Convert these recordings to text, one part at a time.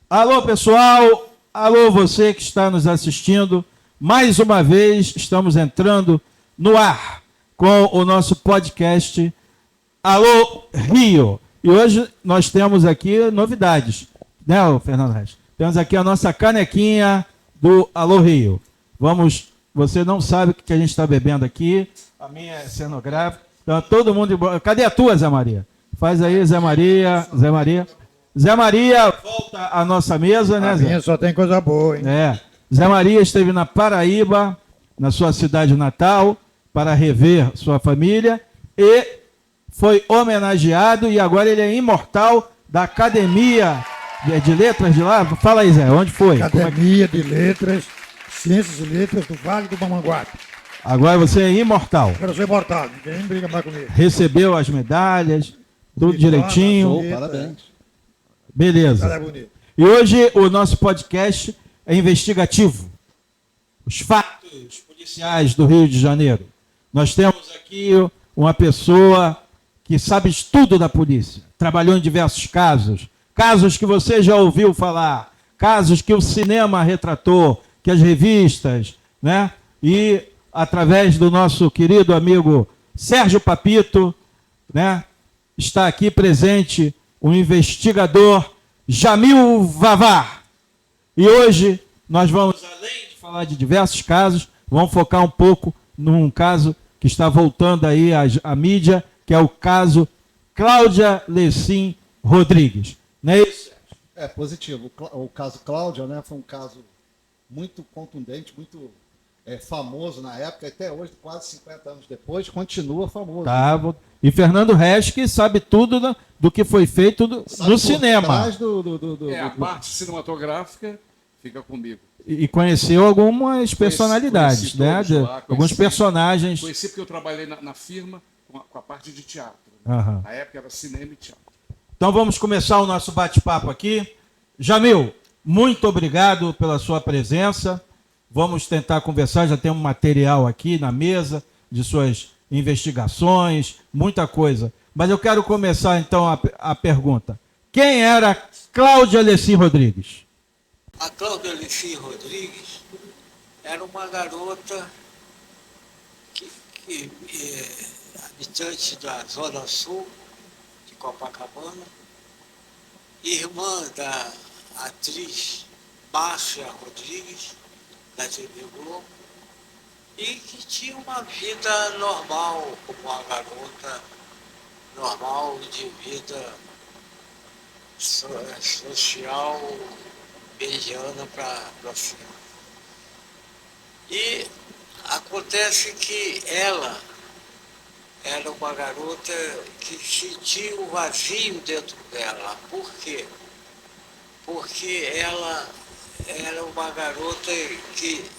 Alô, pessoal! Alô, você que está nos assistindo. Mais uma vez, estamos entrando no ar com o nosso podcast Alô, Rio. E hoje nós temos aqui novidades, né, Fernando Reis? Temos aqui a nossa canequinha do Alô, Rio. Você não sabe o que a gente está bebendo aqui. A minha é cenográfica. Então, todo mundo... Cadê a tua, Zé Maria? Faz aí, Zé Maria. Zé Maria. Zé Maria, volta à nossa mesa, né, Zé? A minha só tem coisa boa, hein? Zé Maria esteve na Paraíba, na sua cidade natal, para rever sua família e foi homenageado e agora ele é imortal da Academia de Letras de lá. Fala aí, Zé, onde foi? Academia de Letras, Ciências e Letras do Vale do Mamanguape. Agora você é imortal. Agora eu sou imortal, ninguém briga mais comigo. Recebeu as medalhas, tudo direitinho. Parabéns. Beleza. Cara, é bonito. E hoje o nosso podcast é investigativo. Os fatos policiais do Rio de Janeiro. Nós temos aqui uma pessoa que sabe tudo da polícia. Trabalhou em diversos casos. Casos que você já ouviu falar. Casos que o cinema retratou, que as revistas, né? E através do nosso querido amigo Sérgio Papito, né? Está aqui presente o investigador Jamil Vavar. E hoje nós vamos, além de falar de diversos casos, vamos focar um pouco num caso que está voltando aí à mídia, que é o caso Cláudia Lecim Rodrigues. Não é isso? É positivo. O caso Cláudia, né, foi um caso muito contundente, muito famoso na época, até hoje, quase 50 anos depois, continua famoso. Tá. E Fernando Resch, que sabe tudo do que foi feito no cinema. A parte cinematográfica fica comigo. E conheceu algumas personalidades, né? Alguns personagens. Conheci porque eu trabalhei na firma com a parte de teatro. Aham. Na época era cinema e teatro. Então vamos começar o nosso bate-papo aqui. Jamil, muito obrigado pela sua presença. Vamos tentar conversar, já tem um material aqui na mesa de suas investigações, muita coisa. Mas eu quero começar então a pergunta. Quem era Cláudia Lecim Rodrigues? A Cláudia Lecim Rodrigues era uma garota habitante da Zona Sul de Copacabana, irmã da atriz Márcia Rodrigues, da TV Globo, e que tinha uma vida normal, como uma garota normal de vida social, mediana para cima. E acontece que ela era uma garota que sentia um vazio dentro dela. Por quê? Porque ela era uma garota que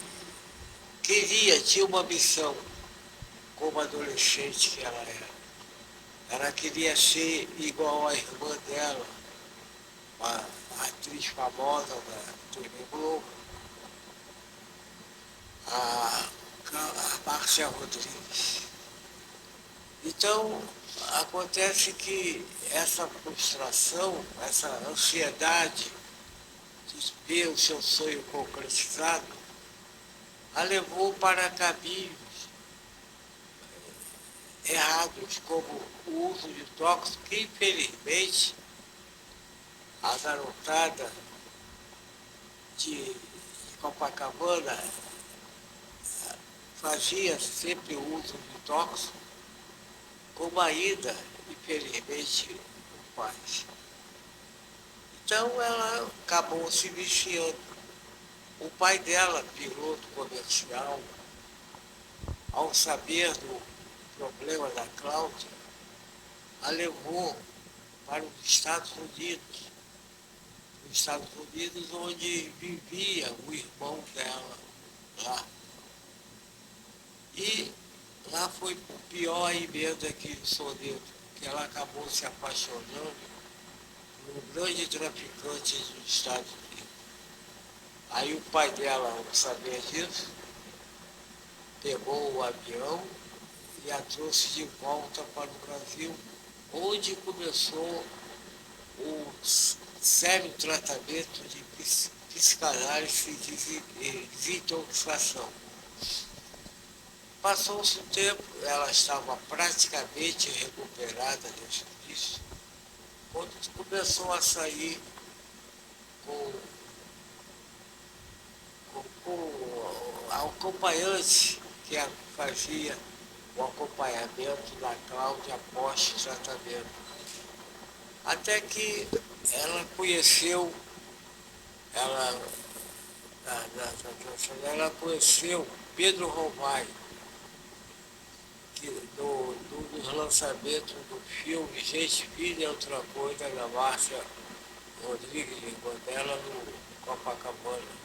tinha uma missão como adolescente que ela era. Ela queria ser igual à irmã dela, uma atriz famosa da TV Globo, a Márcia Rodrigues. Então, acontece que essa frustração, essa ansiedade de ver o seu sonho concretizado, a levou para caminhos errados, como o uso de tóxicos, que infelizmente a garotada de Copacabana fazia sempre o uso de tóxicos, como ainda, infelizmente, o faz. Então ela acabou se viciando. O pai dela, piloto comercial, ao saber do problema da Cláudia, a levou para os Estados Unidos. Nos Estados Unidos, onde vivia o irmão dela lá. E lá foi pior ainda que o Soneto, que ela acabou se apaixonando por um grande traficante dos Estados Unidos. Aí o pai dela, ao saber disso, pegou o avião e a trouxe de volta para o Brasil, onde começou o sério tratamento de psicanálise e desintoxicação. Passou-se um tempo, ela estava praticamente recuperada desse vício, quando começou a sair com a acompanhante que fazia o acompanhamento da Cláudia pós-tratamento. Até que ela conheceu, ela conheceu Pedro Romaio, que nos lançamentos do filme Gente Filha é Outra Coisa, da Márcia Rodrigues de Gondela, no Copacabana.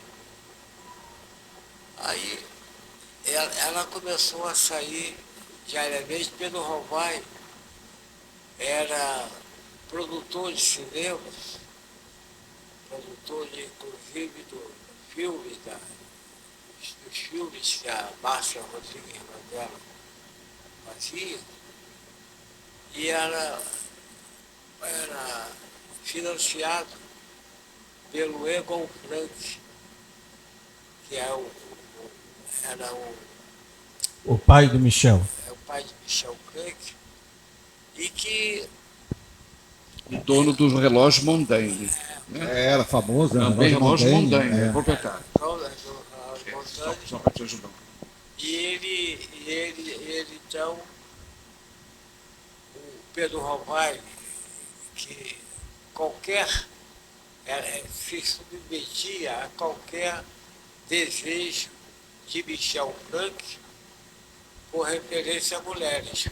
Aí ela começou a sair diariamente. Pedro Romaio era produtor de cinema, produtor inclusive dos filmes que a Márcia Rodrigues Mandela fazia, e era financiado pelo Egon Frank, que era O pai do Michel. o pai de Michel Frank, e que O dono dos relógios Mondane. Né? Era famoso, né? Também relógio Mondane, É. é proprietário. Só para te ajudar. E ele então, o Pedro Romaio, que se submetia a qualquer desejo de Michel Frank por referência a mulheres,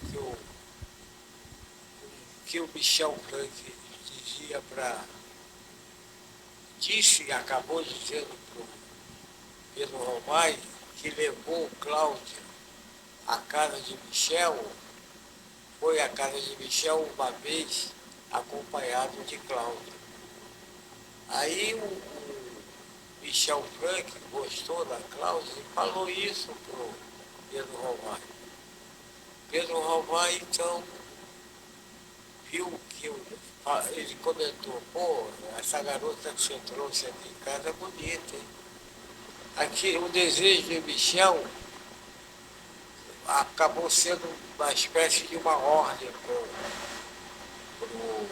que o Michel Frank disse e acabou dizendo para o Pedro Romaio, que levou Cláudia à casa de Michel, foi à casa de Michel uma vez acompanhado de Cláudia. Aí o Michel Frank gostou da Cláudia e falou isso para o Pedro Romaio. Pedro Romaio, então, viu que ele comentou: pô, essa garota que você trouxe aqui em casa é bonita, hein? Aqui, o desejo de Michel acabou sendo uma espécie de uma ordem para o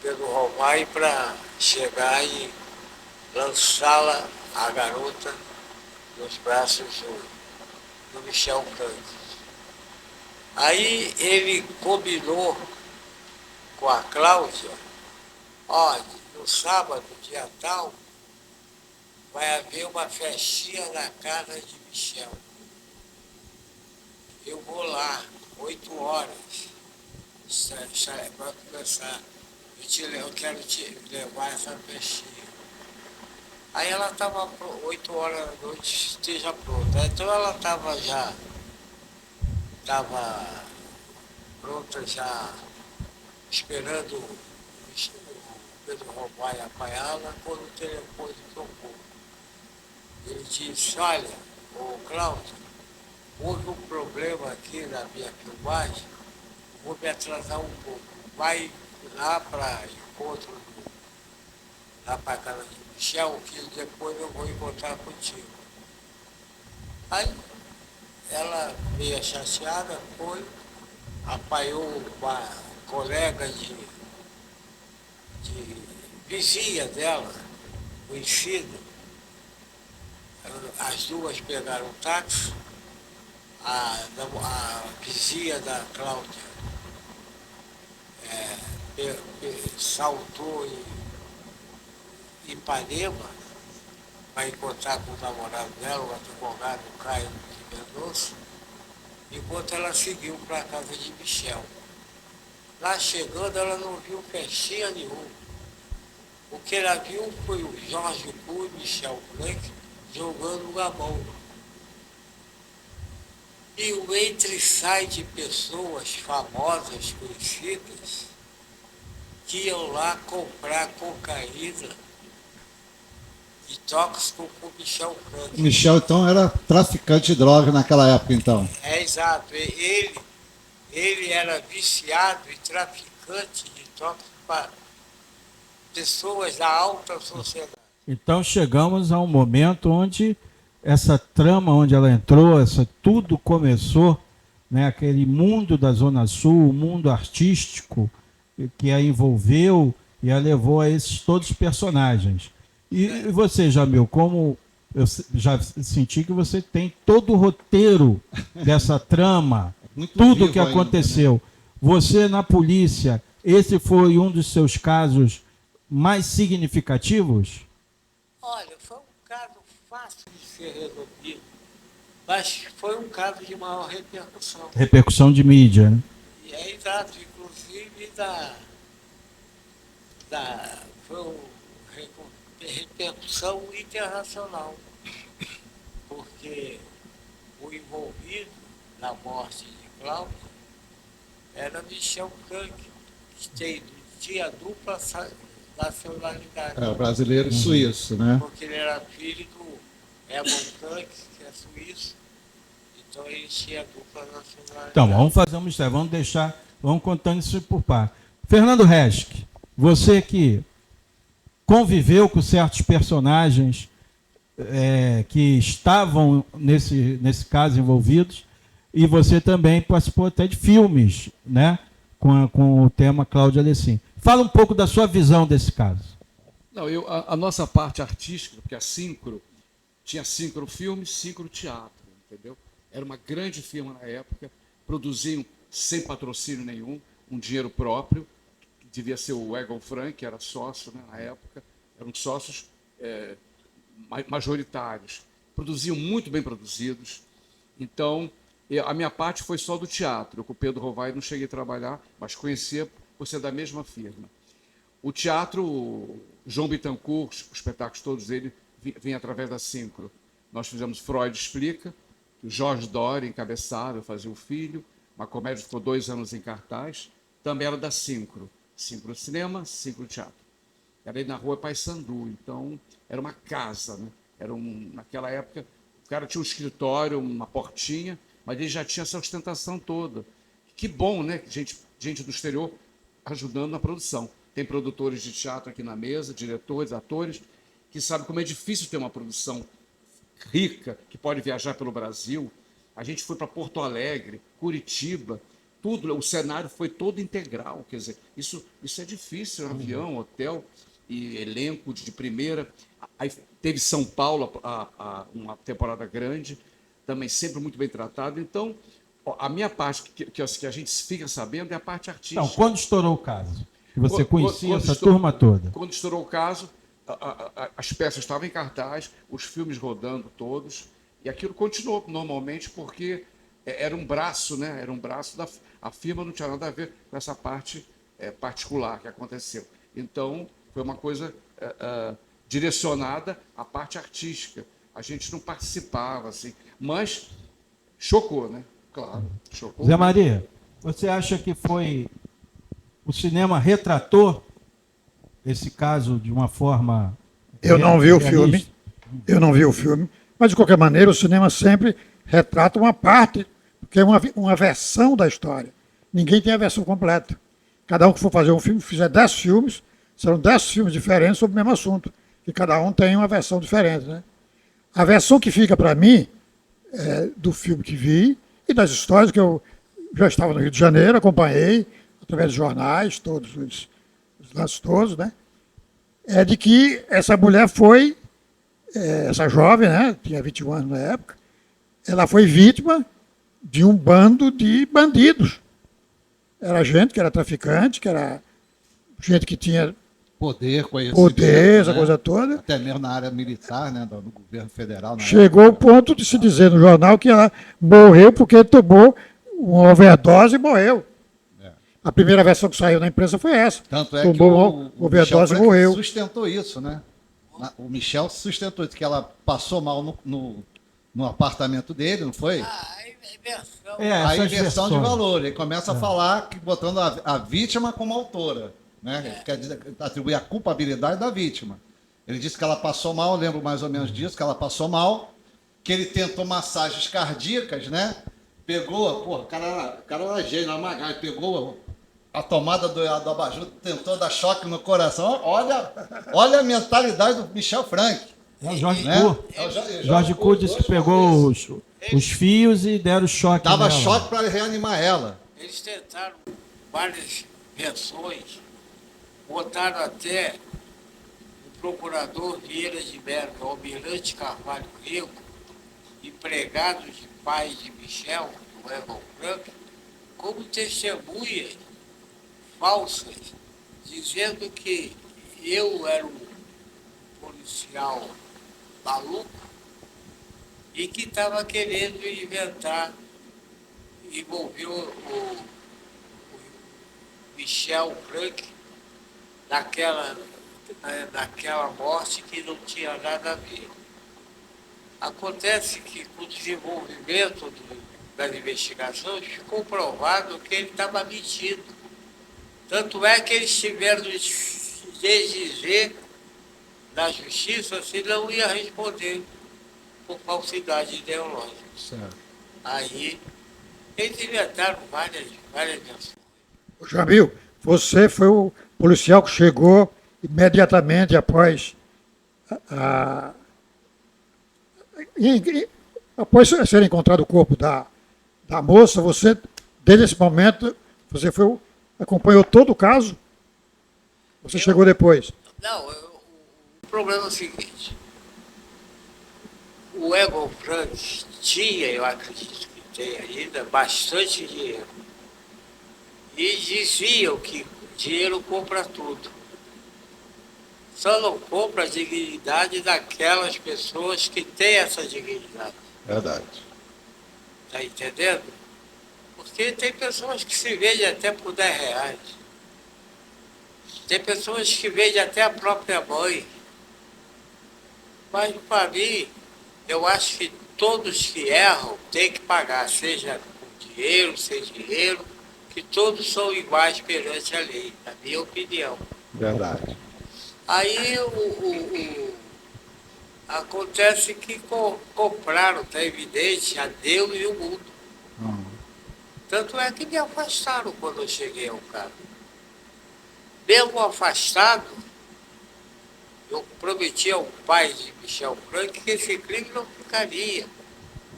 Pedro Romaio para chegar e lançá-la, a garota, nos braços do Michel Frank. Aí ele combinou com a Cláudia: ó, no sábado, dia tal, vai haver uma festinha na casa de Michel. Eu vou lá, 8 horas, para começar. Eu quero te levar essa festinha. Aí ela estava 8 horas da noite, esteja pronta. Então ela estava pronta, já esperando o Pedro Romaio apanhá-la, quando o telefone tocou. Ele disse: olha, ô Cláudio, houve um problema aqui na minha filmagem, vou me atrasar um pouco. Vai lá para encontro, lá para a casa de Michel, que depois eu vou encontrar contigo. Aí ela, meio chateada, foi, apanhou uma colega de vizinha dela, conhecida. As duas pegaram um táxi, a vizinha da Cláudia saltou em Ipanema para encontrar com o namorado dela, o advogado Caio de Mendonça, enquanto ela seguiu para a casa de Michel. Lá chegando, ela não viu festinha nenhuma. O que ela viu foi o Jorge Cu e Michel Frank jogando gamão. E o entre-sai de pessoas famosas, conhecidas, que iam lá comprar cocaína e tóxico com o Michel Frank. O Michel, então, era traficante de droga naquela época, então. É, exato. Ele era viciado e traficante de tóxico pessoas da alta sociedade. Então chegamos a um momento onde essa trama, onde ela entrou, tudo começou, né, aquele mundo da Zona Sul, o mundo artístico que a envolveu e a levou a esses todos os personagens. E você, Jamil, como eu já senti que você tem todo o roteiro dessa trama, Muito tudo vivo que ainda, aconteceu. né? Você na polícia, esse foi um dos seus casos mais significativos? Olha, foi um caso fácil de ser resolvido, mas foi um caso de maior repercussão. Repercussão de mídia, né? E é exato, inclusive foi uma repercussão internacional, porque o envolvido na morte de Cláudio era Michel Frank, que tinha dupla nacionalidade. Brasileiro e suíço, né? Porque ele era filho do Hermann Frank, que é suíço, então ele tinha dupla nacionalidade. Então, vamos fazer um mistério, vamos contando isso por par. Fernando Resch, você que conviveu com certos personagens que estavam nesse caso envolvidos, e você também participou até de filmes, né, com o tema Cláudio Alessim. Fala um pouco da sua visão desse caso. Não, a nossa parte artística, porque a Sincro, tinha Sincro Filmes, Sincro Teatro, entendeu? Era uma grande firma na época, produziam sem patrocínio nenhum, um dinheiro próprio, que devia ser o Egon Frank, que era sócio, né, na época, eram sócios majoritários, produziam muito bem produzidos. Então, a minha parte foi só do teatro. Eu com o Pedro Rovai não cheguei a trabalhar, mas conhecia por ser da mesma firma. O teatro, João Bittencourt, os espetáculos todos dele, vêm através da Sincro. Nós fizemos Freud Explica, que o Jorge Dória encabeçava, fazia o filho, uma comédia que ficou 2 anos em cartaz, também era da Sincro. Sincro Cinema, Sincro Teatro. Era aí na rua Paissandu, então era uma casa, né? Naquela época, o cara tinha um escritório, uma portinha, mas ele já tinha essa ostentação toda. Que bom, né? Gente do exterior ajudando na produção. Tem produtores de teatro aqui na mesa, diretores, atores, que sabem como é difícil ter uma produção rica, que pode viajar pelo Brasil. A gente foi para Porto Alegre, Curitiba, tudo, o cenário foi todo integral. Quer dizer, isso é difícil, avião, hotel e elenco de primeira. Aí teve São Paulo, uma temporada grande, também sempre muito bem tratado. Então, a minha parte, que a gente fica sabendo, é a parte artística. Então, quando estourou o caso? Que você conhecia essa turma toda? Quando estourou o caso, as peças estavam em cartaz, os filmes rodando todos, e aquilo continuou normalmente porque era um braço, né? Era um braço a firma não tinha nada a ver com essa parte particular que aconteceu. Então, foi uma coisa direcionada à parte artística. A gente não participava, assim, mas chocou, né? Claro, chocou. Zé Maria, você acha que o cinema retratou esse caso de uma forma... Eu não vi o realista? filme, mas de qualquer maneira o cinema sempre retrata uma parte, porque é uma versão da história. Ninguém tem a versão completa. Cada um que for fazer um filme, fizer 10 filmes, serão 10 filmes diferentes sobre o mesmo assunto, e cada um tem uma versão diferente, né? A versão que fica para mim do filme que vi e das histórias que eu já estava no Rio de Janeiro, acompanhei através de jornais, todos os lances todos, né? É de que essa mulher foi, essa jovem, né? Tinha 21 anos na época, ela foi vítima de um bando de bandidos. Era gente que era traficante, que era gente que tinha poder, essa coisa toda. Até mesmo na área militar, né, do governo federal. Chegou ao ponto de se dizer no jornal que ela morreu porque tomou uma overdose e morreu. A primeira versão que saiu na imprensa foi essa. Tanto é tomou que o overdose e Michel morreu. sustentou isso, né? O Michel sustentou isso, que ela passou mal no apartamento dele, não foi? A inversão. A essas inversão de versões. valor. Ele começa a falar, botando a vítima como autora. Né? Ele quer atribuir a culpabilidade da vítima. Ele disse que ela passou mal, eu lembro mais ou menos disso, que ela passou mal, que ele tentou massagens cardíacas, né? Pegou, o cara era gênio, era magari, pegou a tomada do abajur tentou dar choque no coração. Olha a mentalidade do Michel Frank. É o Jorge Né? Cu. É o Jorge Cu disse que pegou os fios e deram choque Dava nela. choque para reanimar ela. Eles tentaram várias versões, botaram até o procurador Vieira de Mello, o almirante Carvalho Rico, empregado de pai de Michel, do Egon Frank, como testemunhas falsas, dizendo que eu era um policial maluco e que estava querendo inventar, envolver o Michel Frank naquela morte que não tinha nada a ver. Acontece que com o desenvolvimento das investigações ficou provado que ele estava mentindo. Tanto é que eles tiveram de dizer na justiça se não ia responder por falsidade ideológica. Certo. Aí eles inventaram várias versões. Jamil, você foi o policial que chegou imediatamente após após ser encontrado o corpo da moça, você, desde esse momento, você acompanhou todo o caso? Você chegou depois? Não, o problema é o seguinte. O Egon Frank tinha, eu acredito que tem ainda, bastante dinheiro. E diziam que dinheiro compra tudo. Só não compra a dignidade daquelas pessoas que têm essa dignidade. Verdade. Está entendendo? Porque tem pessoas que se vendem até por R$10. Tem pessoas que vendem até a própria mãe. Mas, para mim, eu acho que todos que erram têm que pagar, seja com dinheiro, sem dinheiro, que todos são iguais perante a lei, na minha opinião. Verdade. Aí acontece que compraram, está evidente, a Deus e o mundo. Tanto é que me afastaram quando eu cheguei ao cargo. Mesmo afastado, eu prometi ao pai de Michel Frank que esse crime não ficaria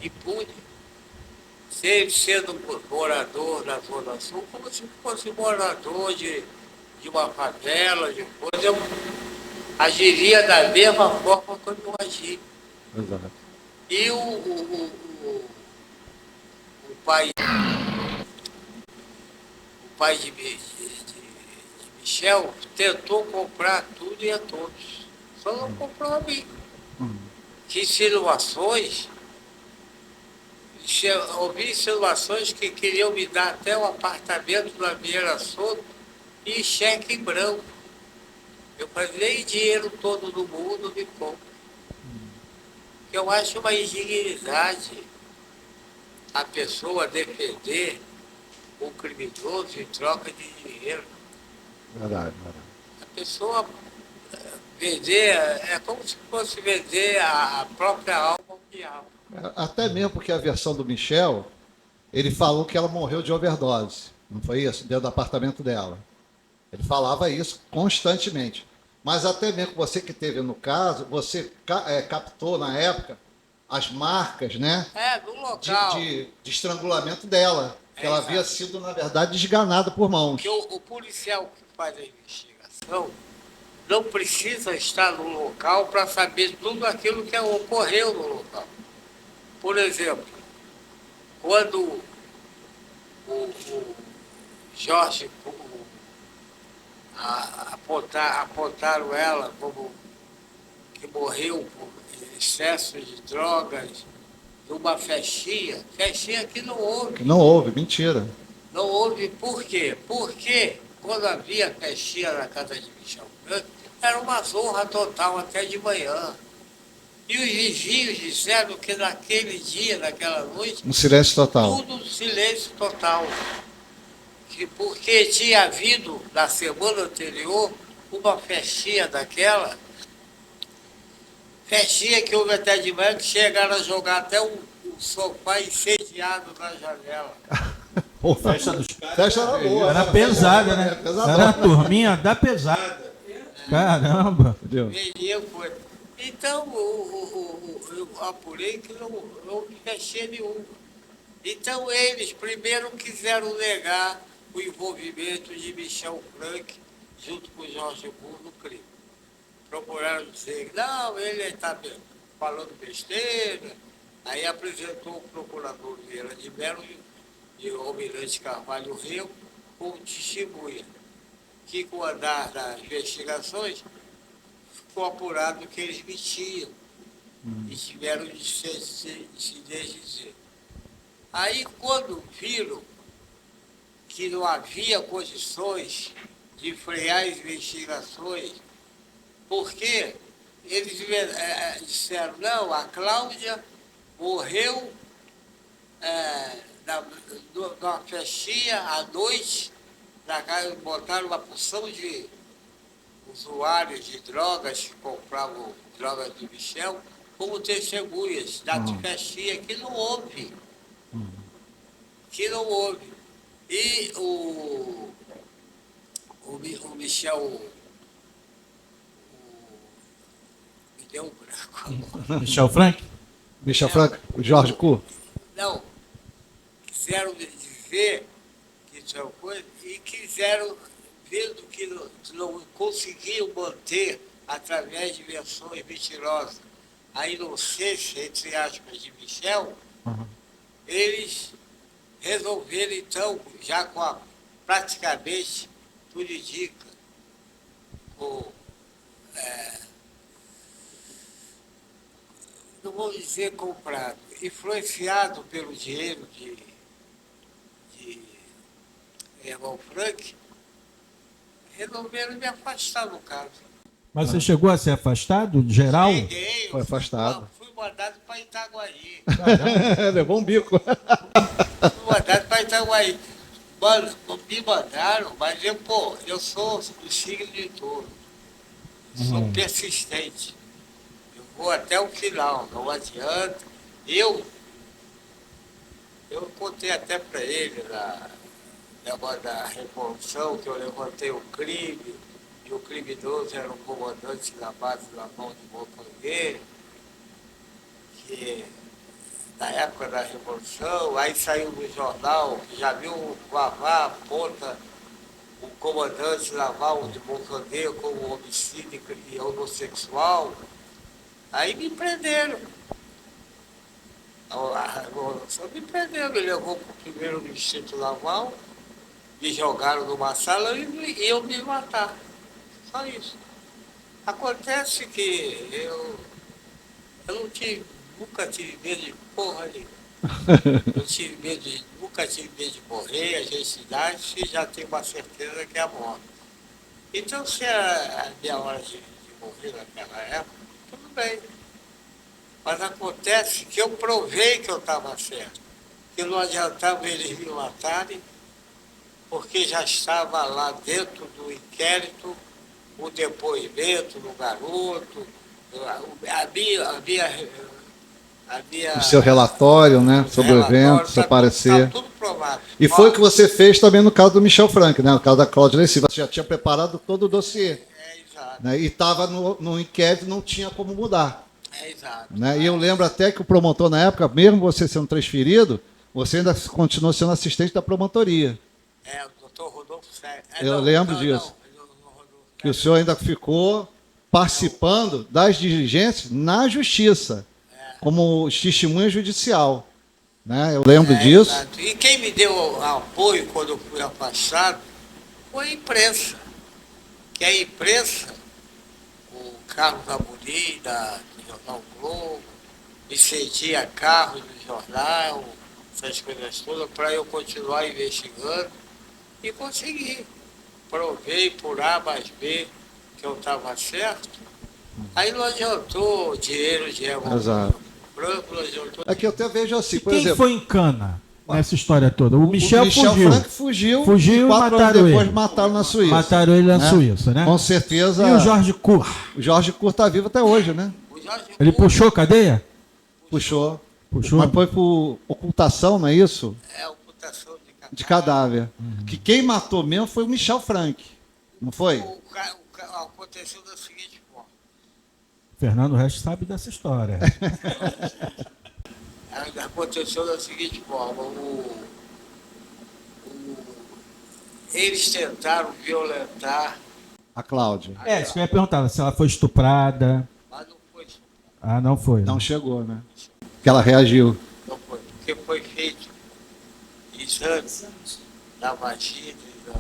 impune. Se ele sendo morador da Zona Sul, como se fosse morador de uma favela, de coisa, eu agiria da mesma forma como eu agi. Exato. E o pai de Michel tentou comprar tudo e a todos. Só não comprou a mim. Que insinuações, ouvi insinuações que queriam me dar até o apartamento na Vieira Soto e cheque em branco. Eu falei, nem dinheiro todo do mundo me compra. Eu acho uma indignidade a pessoa defender o criminoso em troca de dinheiro. Verdade. A pessoa vender, é como se fosse vender a própria alma ao diabo. Até mesmo porque a versão do Michel, ele falou que ela morreu de overdose. Não foi isso? Dentro do apartamento dela. Ele falava isso constantemente. Mas até mesmo você que teve no caso, você captou na época as marcas, né? No local. De estrangulamento dela. Que ela havia sido, na verdade, desganada por mãos. Porque o policial que faz a investigação não precisa estar no local para saber tudo aquilo que ocorreu no local. Por exemplo, quando o Jorge apontaram ela como que morreu por excesso de drogas, numa festinha que não houve. Não houve, mentira. Não houve por quê? Porque quando havia festinha na casa de Michel Frank, era uma zorra total até de manhã. E os vizinhos disseram que naquele dia, naquela noite, Um silêncio total. tudo silêncio total. Porque tinha havido, na semana anterior, uma festinha daquela, festinha que houve até de manhã, que chegaram a jogar até o sofá incendiado na janela. Pô, Festa dos caras. festa era boa. Era pesada, né? Pesadona. Era a turminha da pesada. Caramba. Menino foi. Então, eu apurei que não mexia nenhum. Então, eles primeiro quiseram negar o envolvimento de Michel Frank junto com Jorge Bull no crime. Procuraram dizer que não, ele está falando besteira. Aí apresentou o procurador Vieira de Mello e o almirante Carvalho Rio como testemunha, que com o andar das investigações ficou apurado que eles mentiam e tiveram de se desdizer. Aí, quando viram que não havia condições de frear as investigações, porque eles disseram, não, a Cláudia morreu numa festinha à noite, na casa, botaram uma porção de usuários de drogas que compravam drogas do Michel como testemunhas da festinha que não houve. Que não houve. E o Michel... me deu um branco. Michel Frank? Michel Franco, o Jorge Cu. Não. Quiseram dizer que isso é uma coisa e quiseram, vendo que não conseguiam manter, através de versões mentirosas, a inocência, entre aspas, de Michel, eles resolveram, então, já com a praticamente, tudo indica, não vou dizer comprado, influenciado pelo dinheiro de Herman Frank, resolveram me afastar do caso. Mas você chegou a ser afastado, geral? Cheguei, Foi afastado. Fui mandado para Itaguaí. Levou um bico. Fui mandado para Itaguaí. Me mandaram, mas eu sou do signo de touro. Sou persistente. Eu vou até o final, não adianta. Eu contei até para ele negócio da revolução, que eu levantei o crime, e o criminoso era o comandante da base da mão de Mocangueiro, que na época da Revolução, aí saiu no jornal, já viu o Vavá aponta o comandante naval de Mocangueiro como homicídio e homossexual, aí me prenderam. A Revolução me prenderam, me levou para o primeiro distrito naval, me jogaram numa sala e iam me matar. Só isso. Acontece que eu nunca tive medo de porra nenhuma. Nunca tive medo de morrer, a gente já tem uma certeza que é a morte. Então, se era a minha hora de morrer naquela época, tudo bem. Mas acontece que eu provei que eu estava certo, que não adiantava eles me matarem, porque já estava lá dentro do inquérito o depoimento do garoto, O seu relatório, né? Sobre o evento, seu parecer. Está tudo provado. E foi o que você fez também no caso do Michel Frank, né? No caso da Cláudia Silva. Você já tinha preparado todo o dossiê. Exato. Né? E estava no inquérito, não tinha como mudar. Exato. Né? E eu lembro até que o promotor, na época, mesmo você sendo transferido, você ainda continuou sendo assistente da promotoria. O doutor Rodolfo Sérgio. Eu lembro disso. Que o senhor ainda ficou participando das diligências na justiça, como testemunha judicial. Né? Eu lembro disso. Exato. E quem me deu apoio quando eu fui afastado foi a imprensa. Que a imprensa, o Carlos Amorim, do Jornal Globo, me cedia carro do jornal, essas coisas todas, para eu continuar investigando e consegui. Provei por A mais B que eu estava certo. Aí não adiantou dinheiro de Exato. branco, não adiantou. É que eu até vejo assim, por Quem exemplo. foi em cana nessa história toda? O Michel, o Michel fugiu. Frank fugiu Fugiu e e 4 anos mataram depois ele. mataram na Suíça. Mataram ele na né? Suíça, né? Com certeza. E o Jorge Kur? O Jorge Kur está vivo até hoje, né? O Jorge Ele Cury puxou Puxou. Puxou? Mas foi por ocultação, não é isso? é ocultação de De cadáver. Que quem matou mesmo foi o Michel Frank, não foi? Aconteceu da seguinte forma. Fernando Reis sabe dessa história. Aconteceu da seguinte forma. Eles tentaram violentar, A Cláudia. Isso que eu ia perguntar, se ela foi estuprada. mas não foi isso. Ah, não foi. Não chegou, né? Que ela reagiu. Não foi. Porque foi feito exames da vagina e da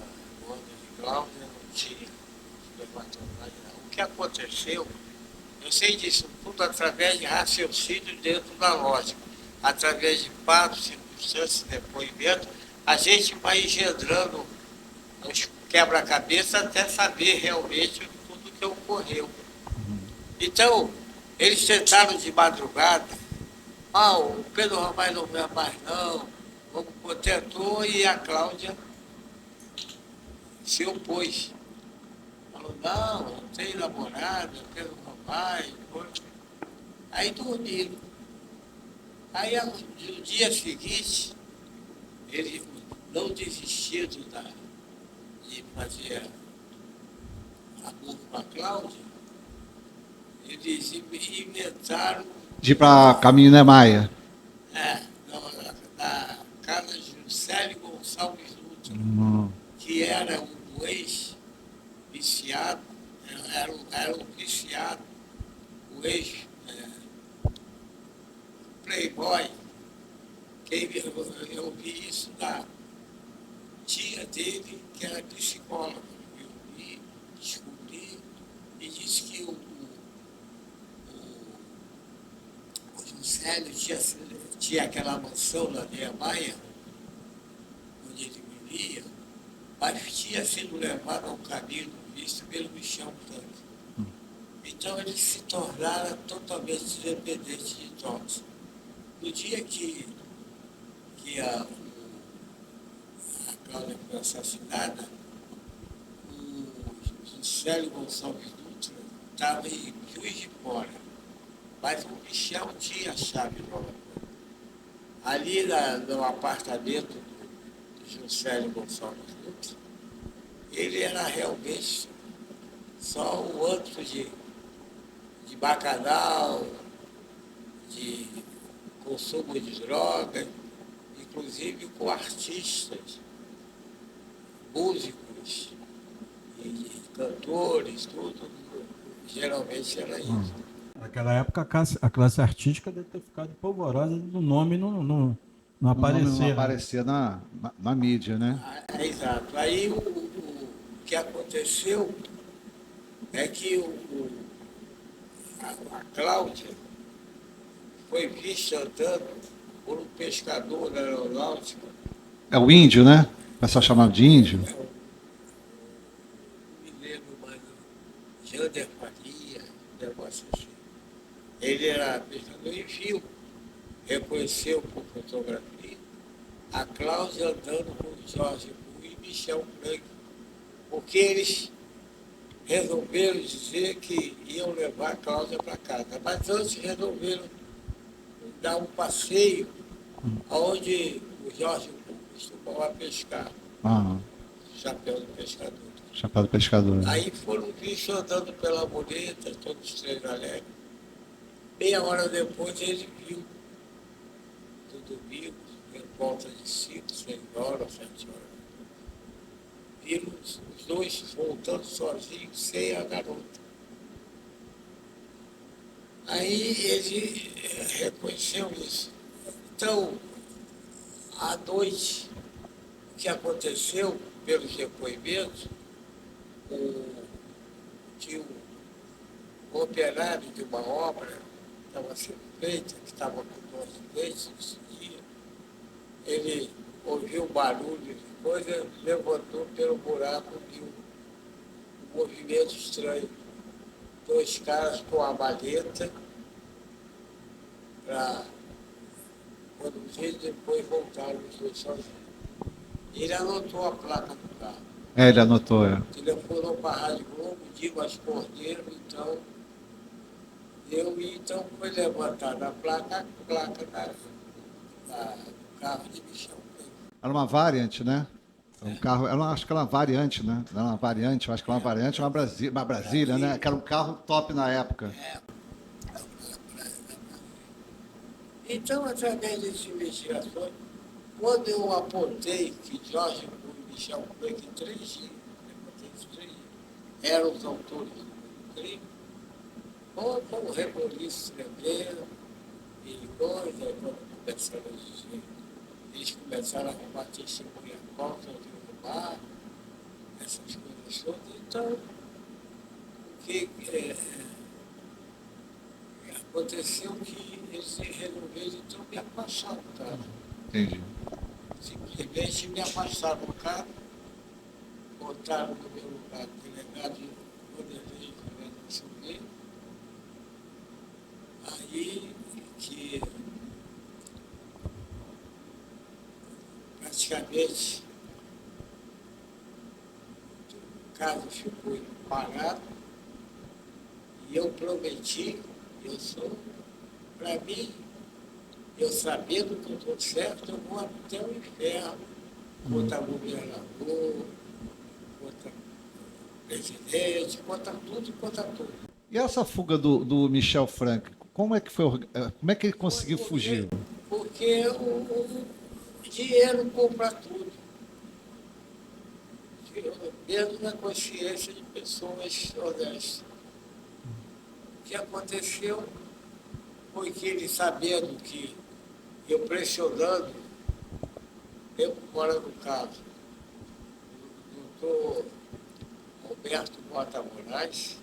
onda de Cláudia, não tinha espermatozoide, não. O que aconteceu, eu sei disso tudo através de raciocínio dentro da lógica, através de fatos, circunstâncias, depoimento, a gente vai engendrando os quebra-cabeça até saber realmente tudo que ocorreu. Então, eles tentaram de madrugada, o Pedro Romai não vem mais não, tentou, e a Cláudia se opôs. Falou, não tenho namorado, Pedro Romai. Aí dormiram. Aí no dia seguinte, ele não desistiu de fazer amor com a Cláudia, eles inventaram De ir pra Caminho Maia. na casa de Juscelio Gonçalves Dutra, que era um ex-viciado, era um viciado, um ex-playboy. Eu vi isso da tia dele, que era psicóloga. Eu vi, descobri, e disse que o Juscelio tinha aquela mansão na Via Maia, onde ele vivia, mas tinha sido levado ao caminho visto pelo Michel Frank. Então eles se tornaram totalmente dependentes de drogas. No dia que a Cláudia foi assassinada, o Juscelio Gonçalves Dutra estava em Juiz de Fora, mas o Michel tinha a chave nova. Ali no apartamento do Juscelio Gonçalves Dutra, ele era realmente só um antro de bacanal, de consumo de drogas, inclusive com artistas, músicos e cantores, tudo, geralmente era isso. Naquela época a classe artística deve ter ficado polvorosa do nome não O aparecer. nome não né? aparecer na mídia, né? Exato. Aí o que aconteceu é que a Cláudia foi vista andando por um pescador da aeronáutica. É o índio, né? O pessoal chamava de índio. Não me lembro mais, Jander Faria, um negócio assim. Ele era pescador e viu, reconheceu por fotografia a Cláudia andando com o Jorge Bull e Michel Frank, porque eles resolveram dizer que iam levar a Cláudia para casa, mas antes resolveram dar um passeio onde o Jorge Bull costumava pescar, chapéu do pescador. Chapéu do pescador. Aí foram vistos andando pela mureta, todos os três alegres. Meia hora depois ele viu tudo vivo, em volta de 5, 6 horas, 7 horas. Viram os dois voltando sozinhos, sem a garota. Aí ele reconheceu isso. Então, à noite, o que aconteceu, pelos depoimentos, que o operário de uma obra estava sendo feita, que estava com dor de leite nesse dia, ele ouviu um barulho de coisa, levantou pelo buraco e viu um movimento estranho. Dois caras com a maleta para conduzir e depois voltaram os dois sozinhos. Ele anotou a placa do carro. Ele anotou, Telefonou para a Rádio Globo, Dimas Cordeiro, então foi levantada a placa do carro de Michel Frank. Era uma variante, né? Um carro, acho que era uma variante, né? Não era uma variante, eu acho que era uma variante, uma Brasília, né? Que era um carro top na época. Então, através dessas investigações, quando eu apontei que Jorge e Michel Frank, em 3 dias, eram os autores do crime, ou como reboliço escreveram, e coisa, quando começaram a dizer, eles começaram a arrumar testemunha falsa de roubar, essas coisas todas. Então, o que aconteceu que eles resolveram então me afastar do cara. Entendi. Simplesmente me afastaram do cara, botaram no meu lugar o delegado Vanderlei Fernando Silveira. Aí que praticamente o caso ficou parado e eu prometi, para mim, eu sabendo que eu estou certo, eu vou até o inferno, contra governador, contra presidente, contra tudo e contra tudo. E essa fuga do Michel Frank, como é que foi, como é que ele conseguiu fugir? Porque o dinheiro compra tudo. Mesmo na consciência de pessoas honestas. O que aconteceu foi que ele, sabendo que eu pressionando, eu fora do caso, o doutor Roberto Mota Moraes,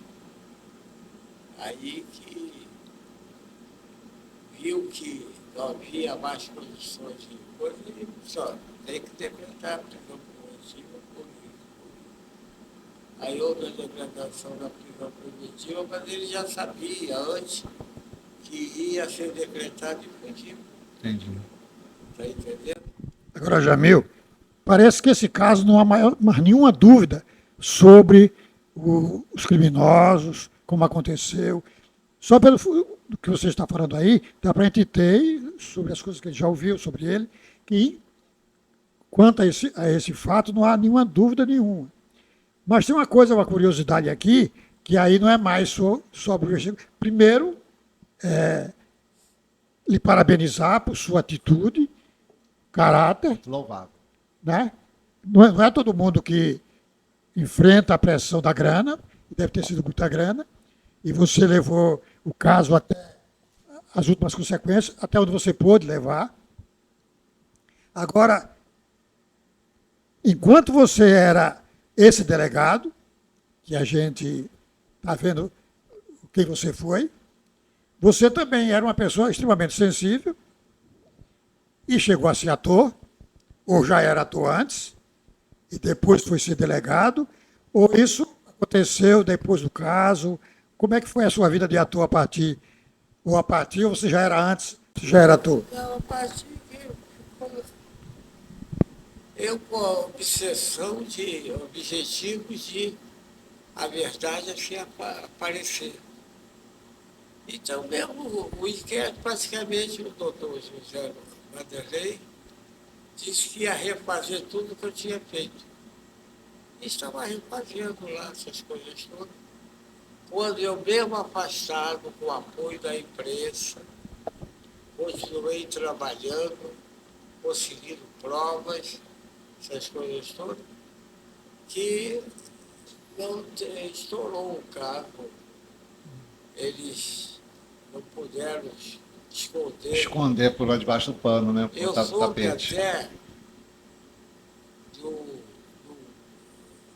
aí que viu que não havia mais condições de coisa, e só tem que decretar a prisão preventiva por isso. Aí houve a decretação da prisão preventiva, mas ele já sabia antes que ia ser decretado e fugiu. Entendi. Está entendendo? Agora, Jamil, parece que esse caso não há mais nenhuma dúvida sobre os criminosos, como aconteceu. Só pelo que você está falando aí, dá para a gente ter, sobre as coisas que a gente já ouviu sobre ele, que quanto a esse fato não há nenhuma dúvida nenhuma. Mas tem uma curiosidade aqui, que aí não é mais sobre o investigo. Primeiro, lhe parabenizar por sua atitude, caráter, Muito louvável. né? Não é todo mundo que enfrenta a pressão da grana, deve ter sido muita grana, e você levou o caso até as últimas consequências, até onde você pôde levar. Agora, enquanto você era esse delegado, que a gente está vendo quem você foi, você também era uma pessoa extremamente sensível e chegou a ser ator, ou já era ator antes, e depois foi ser delegado, ou isso aconteceu depois do caso? Como é que foi a sua vida de ator a partir ou você já era antes, você já era ator? Não, a partir que eu com a obsessão de objetivos de a verdade assim aparecer. Então, mesmo o inquérito, praticamente, o doutor José Vanderlei disse que ia refazer tudo que eu tinha feito. E estava refazendo lá essas coisas todas. Quando eu, mesmo afastado, com o apoio da imprensa, continuei trabalhando, conseguindo provas, essas coisas todas, que não estourou o caso. Eles não puderam Esconder por lá debaixo do pano, né? Eu Botar no soube tapete. até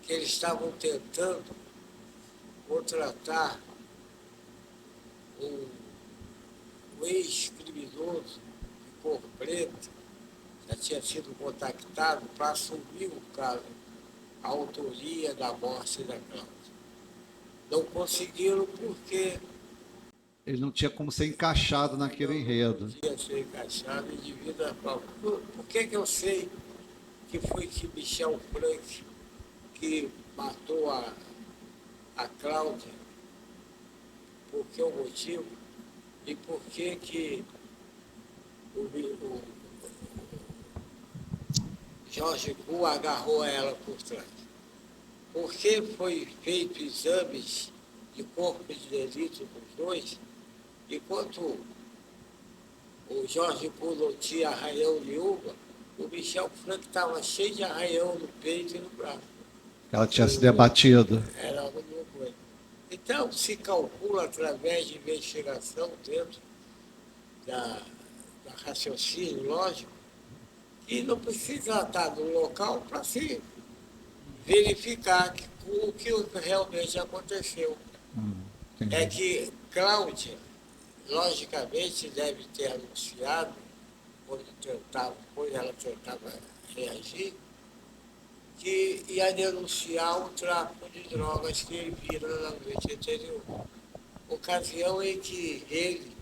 que eles estavam tentando contratar um ex-criminoso de cor preta, já tinha sido contactado para assumir o caso, a autoria da morte da Cláudia. Não conseguiram porque Ele não tinha como ser encaixado naquele enredo. não podia ser encaixado e devido a... Por que eu sei que foi que Michel Frank que matou a Cláudia? Por que o motivo? E por que Jorge Cull agarrou ela por trás. Porque foi feito exames de corpo de delito dos dois, enquanto o Jorge Cull não tinha arranhão nenhuma, o Michel Franco estava cheio de arranhão no peito e no braço. Ela tinha se debatido. Era uma coisa. Então, se calcula através de investigação dentro da raciocínio lógico, que não precisa estar no local para se verificar o que realmente aconteceu. Entendi. É que Cláudia, logicamente, deve ter anunciado, quando ela tentava reagir, que ia denunciar o tráfico de drogas que ele vira na noite anterior. Ocasião em que ele,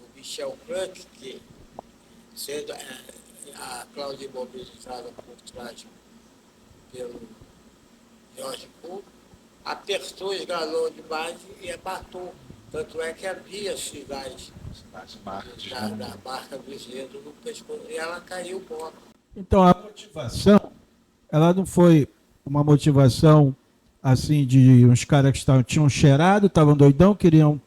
o Michel Frank, que sendo a Cláudia imobilizada por trás pelo Jorge Cull, apertou, esgalou demais e matou. Tanto é que havia sinais As marcas. da marca do dedo no pescoço e ela caiu morta. Então, a motivação, ela não foi uma motivação assim de uns caras que tinham cheirado, estavam doidão, queriam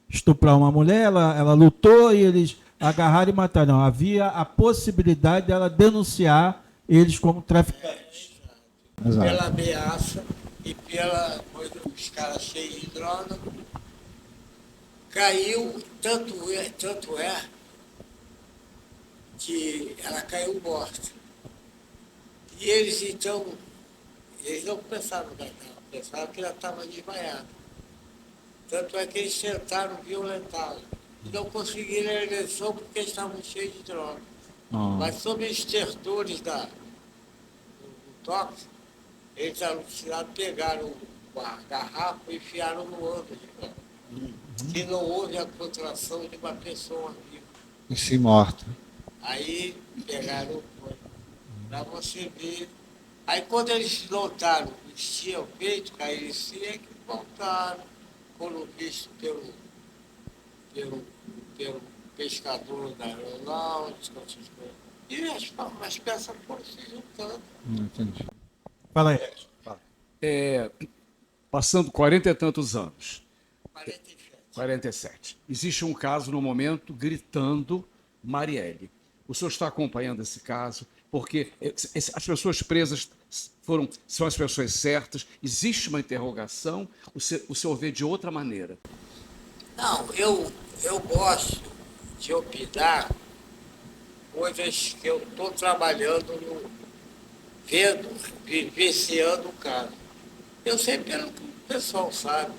estuprar uma mulher, ela lutou e eles agarraram e mataram. Não, havia a possibilidade dela denunciar eles como traficantes. Exato. Pela ameaça e pela coisa, os caras cheios de droga. Caiu, tanto é que ela caiu morta. E eles então, eles não pensaram nela, pensaram que ela estava desmaiada. Tanto é que eles tentaram violentá-la. E não conseguiram a eleição porque estavam cheios de droga. Mas sob os estertores do toque, eles alucinaram, pegaram uma garrafa e enfiaram no ânus de droga. Que não houve a contração de uma pessoa viva. Em si morta. Aí pegaram para você ver. Aí quando eles notaram que tinham feito cair em si, é que voltaram, foram vistos pelo pescador da aeronáutica, e as peças foram se juntando. Entendi. Fala aí. Passando 40 e tantos anos, 47. 47. Existe um caso no momento gritando Marielle. O senhor está acompanhando esse caso? Porque as pessoas presas são as pessoas certas? Existe uma interrogação? O senhor vê de outra maneira? Não, eu gosto de opinar coisas que eu estou trabalhando, vendo, vivenciando o caso. Eu sei pelo que o pessoal sabe.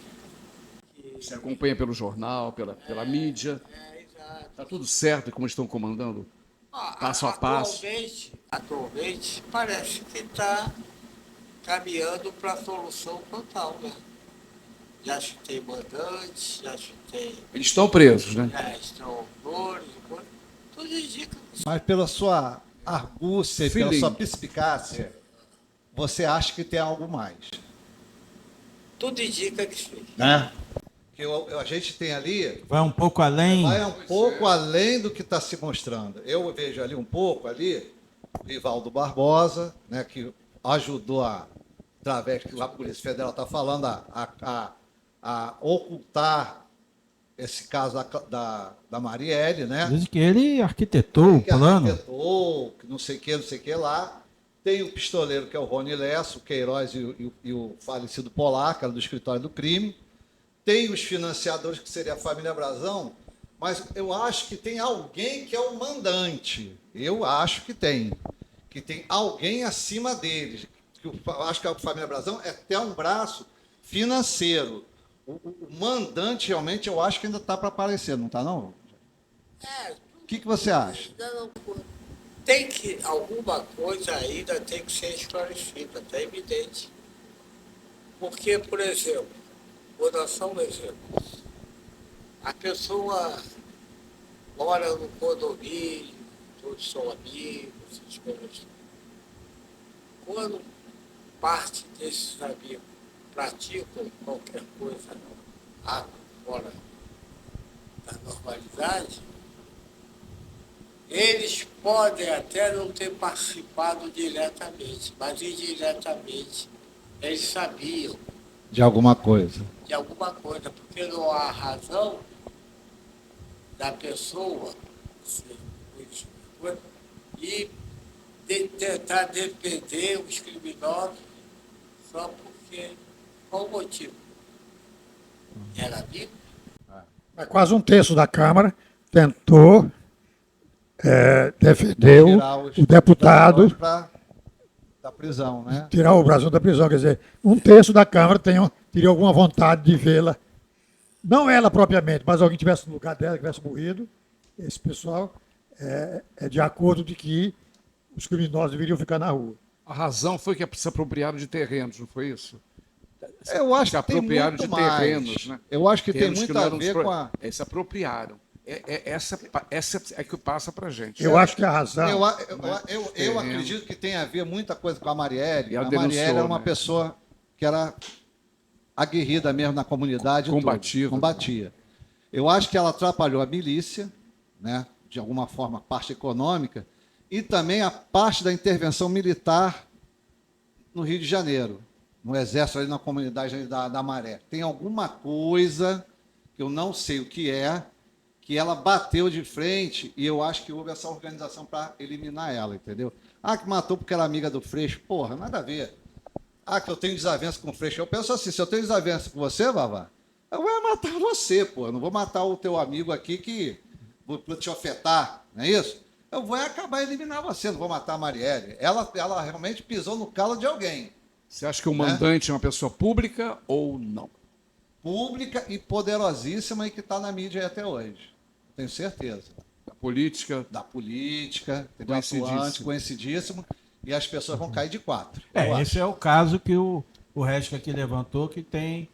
Você acompanha pelo jornal, pela mídia? Exato. Está tudo certo como estão comandando? Passo a passo. Atualmente parece que está caminhando para a solução total, né? Já chutei mandantes, já chutei. Eles estão presos, né? Já estão autores, tudo indica. Mas pela sua argúcia e pela Feeling. sua perspicácia, você acha que tem algo mais, Tudo indica que sim. né? Que a gente tem ali, Vai um pouco além. vai um pouco além do que está se mostrando. Eu vejo ali um pouco ali, o Rivaldo Barbosa, né, que ajudou através que a Polícia Federal está falando, a ocultar esse caso da Marielle, né? Dizem que ele arquitetou o Que plano. arquitetou, que não sei o que lá. Tem o pistoleiro, que é o Rony Lesso, o Queiroz e o falecido Polar, que era do escritório do crime. Tem os financiadores, que seria a família Brazão, mas eu acho que tem alguém que é o mandante. Eu acho que tem. Que tem alguém acima deles. Eu acho que a família Brazão é até um braço financeiro. O mandante, realmente, eu acho que ainda está para aparecer, não está, não? O que você acha? Tem que, alguma coisa ainda tem que ser esclarecida, está evidente. Porque, por exemplo, vou dar só um exemplo. A pessoa mora no condomínio, todos são amigos, essas coisas. Quando parte desses amigos praticam qualquer coisa fora da normalidade, eles podem até não ter participado diretamente, mas indiretamente eles sabiam De alguma coisa. de alguma coisa, porque não há razão da pessoa e tentar defender os criminosos só porque, qual o motivo? Era amigo? Mas quase um terço da Câmara tentou defender Tirar os o deputado, da prisão, né? tirar o Brasil da prisão. Quer dizer, um terço da Câmara teria alguma vontade de vê-la, não ela propriamente, mas alguém tivesse no lugar dela, que tivesse morrido. Esse pessoal é de acordo de que os criminosos deveriam ficar na rua. A razão foi que se apropriaram de terrenos, não foi isso? Eu acho Se que tem apropriaram muito de mais. terrenos, né? Eu acho que tem Terrenos muito não a eram ver com a... se apropriaram. Essa é que passa pra gente. Eu acho que a razão... Eu acredito que tem a ver muita coisa com a Marielle. E ela A Marielle denunciou, era uma né? pessoa que era aguerrida mesmo na comunidade. e tudo. Combativa. Combatia. Eu acho que ela atrapalhou a milícia, né? De alguma forma, a parte econômica, e também a parte da intervenção militar no Rio de Janeiro, no Exército, ali na comunidade ali da Maré. Tem alguma coisa, que eu não sei o que é, que ela bateu de frente e eu acho que houve essa organização para eliminar ela, entendeu? Ah, que matou porque era amiga do Freixo. Porra, nada a ver. Ah, que eu tenho desavença com o Freixo. Eu penso assim, se eu tenho desavença com você, Vavá, eu vou matar você, pô. Eu não vou matar o teu amigo aqui que vou te afetar, não é isso? Eu vou acabar eliminar você, não vou matar a Marielle. Ela realmente pisou no calo de alguém. Você acha que o mandante é uma pessoa pública ou não? Pública e poderosíssima e que está na mídia aí até hoje. Tenho certeza. Da política? Da política, entendeu? Conhecidíssimo. Atuante, conhecidíssimo, e as pessoas vão cair de quatro. Esse é o caso que o Resca aqui levantou, que tem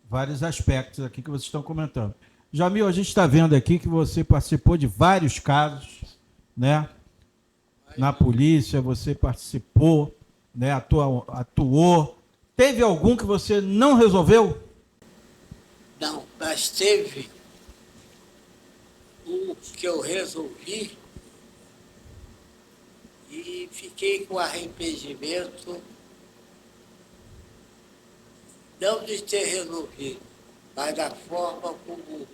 vários aspectos aqui que vocês estão comentando. Jamil, a gente está vendo aqui que você participou de vários casos, né? Na polícia, você participou, né? Atuou. Teve algum que você não resolveu? Não, mas teve o que eu resolvi e fiquei com arrependimento não de ter resolvido, mas da forma como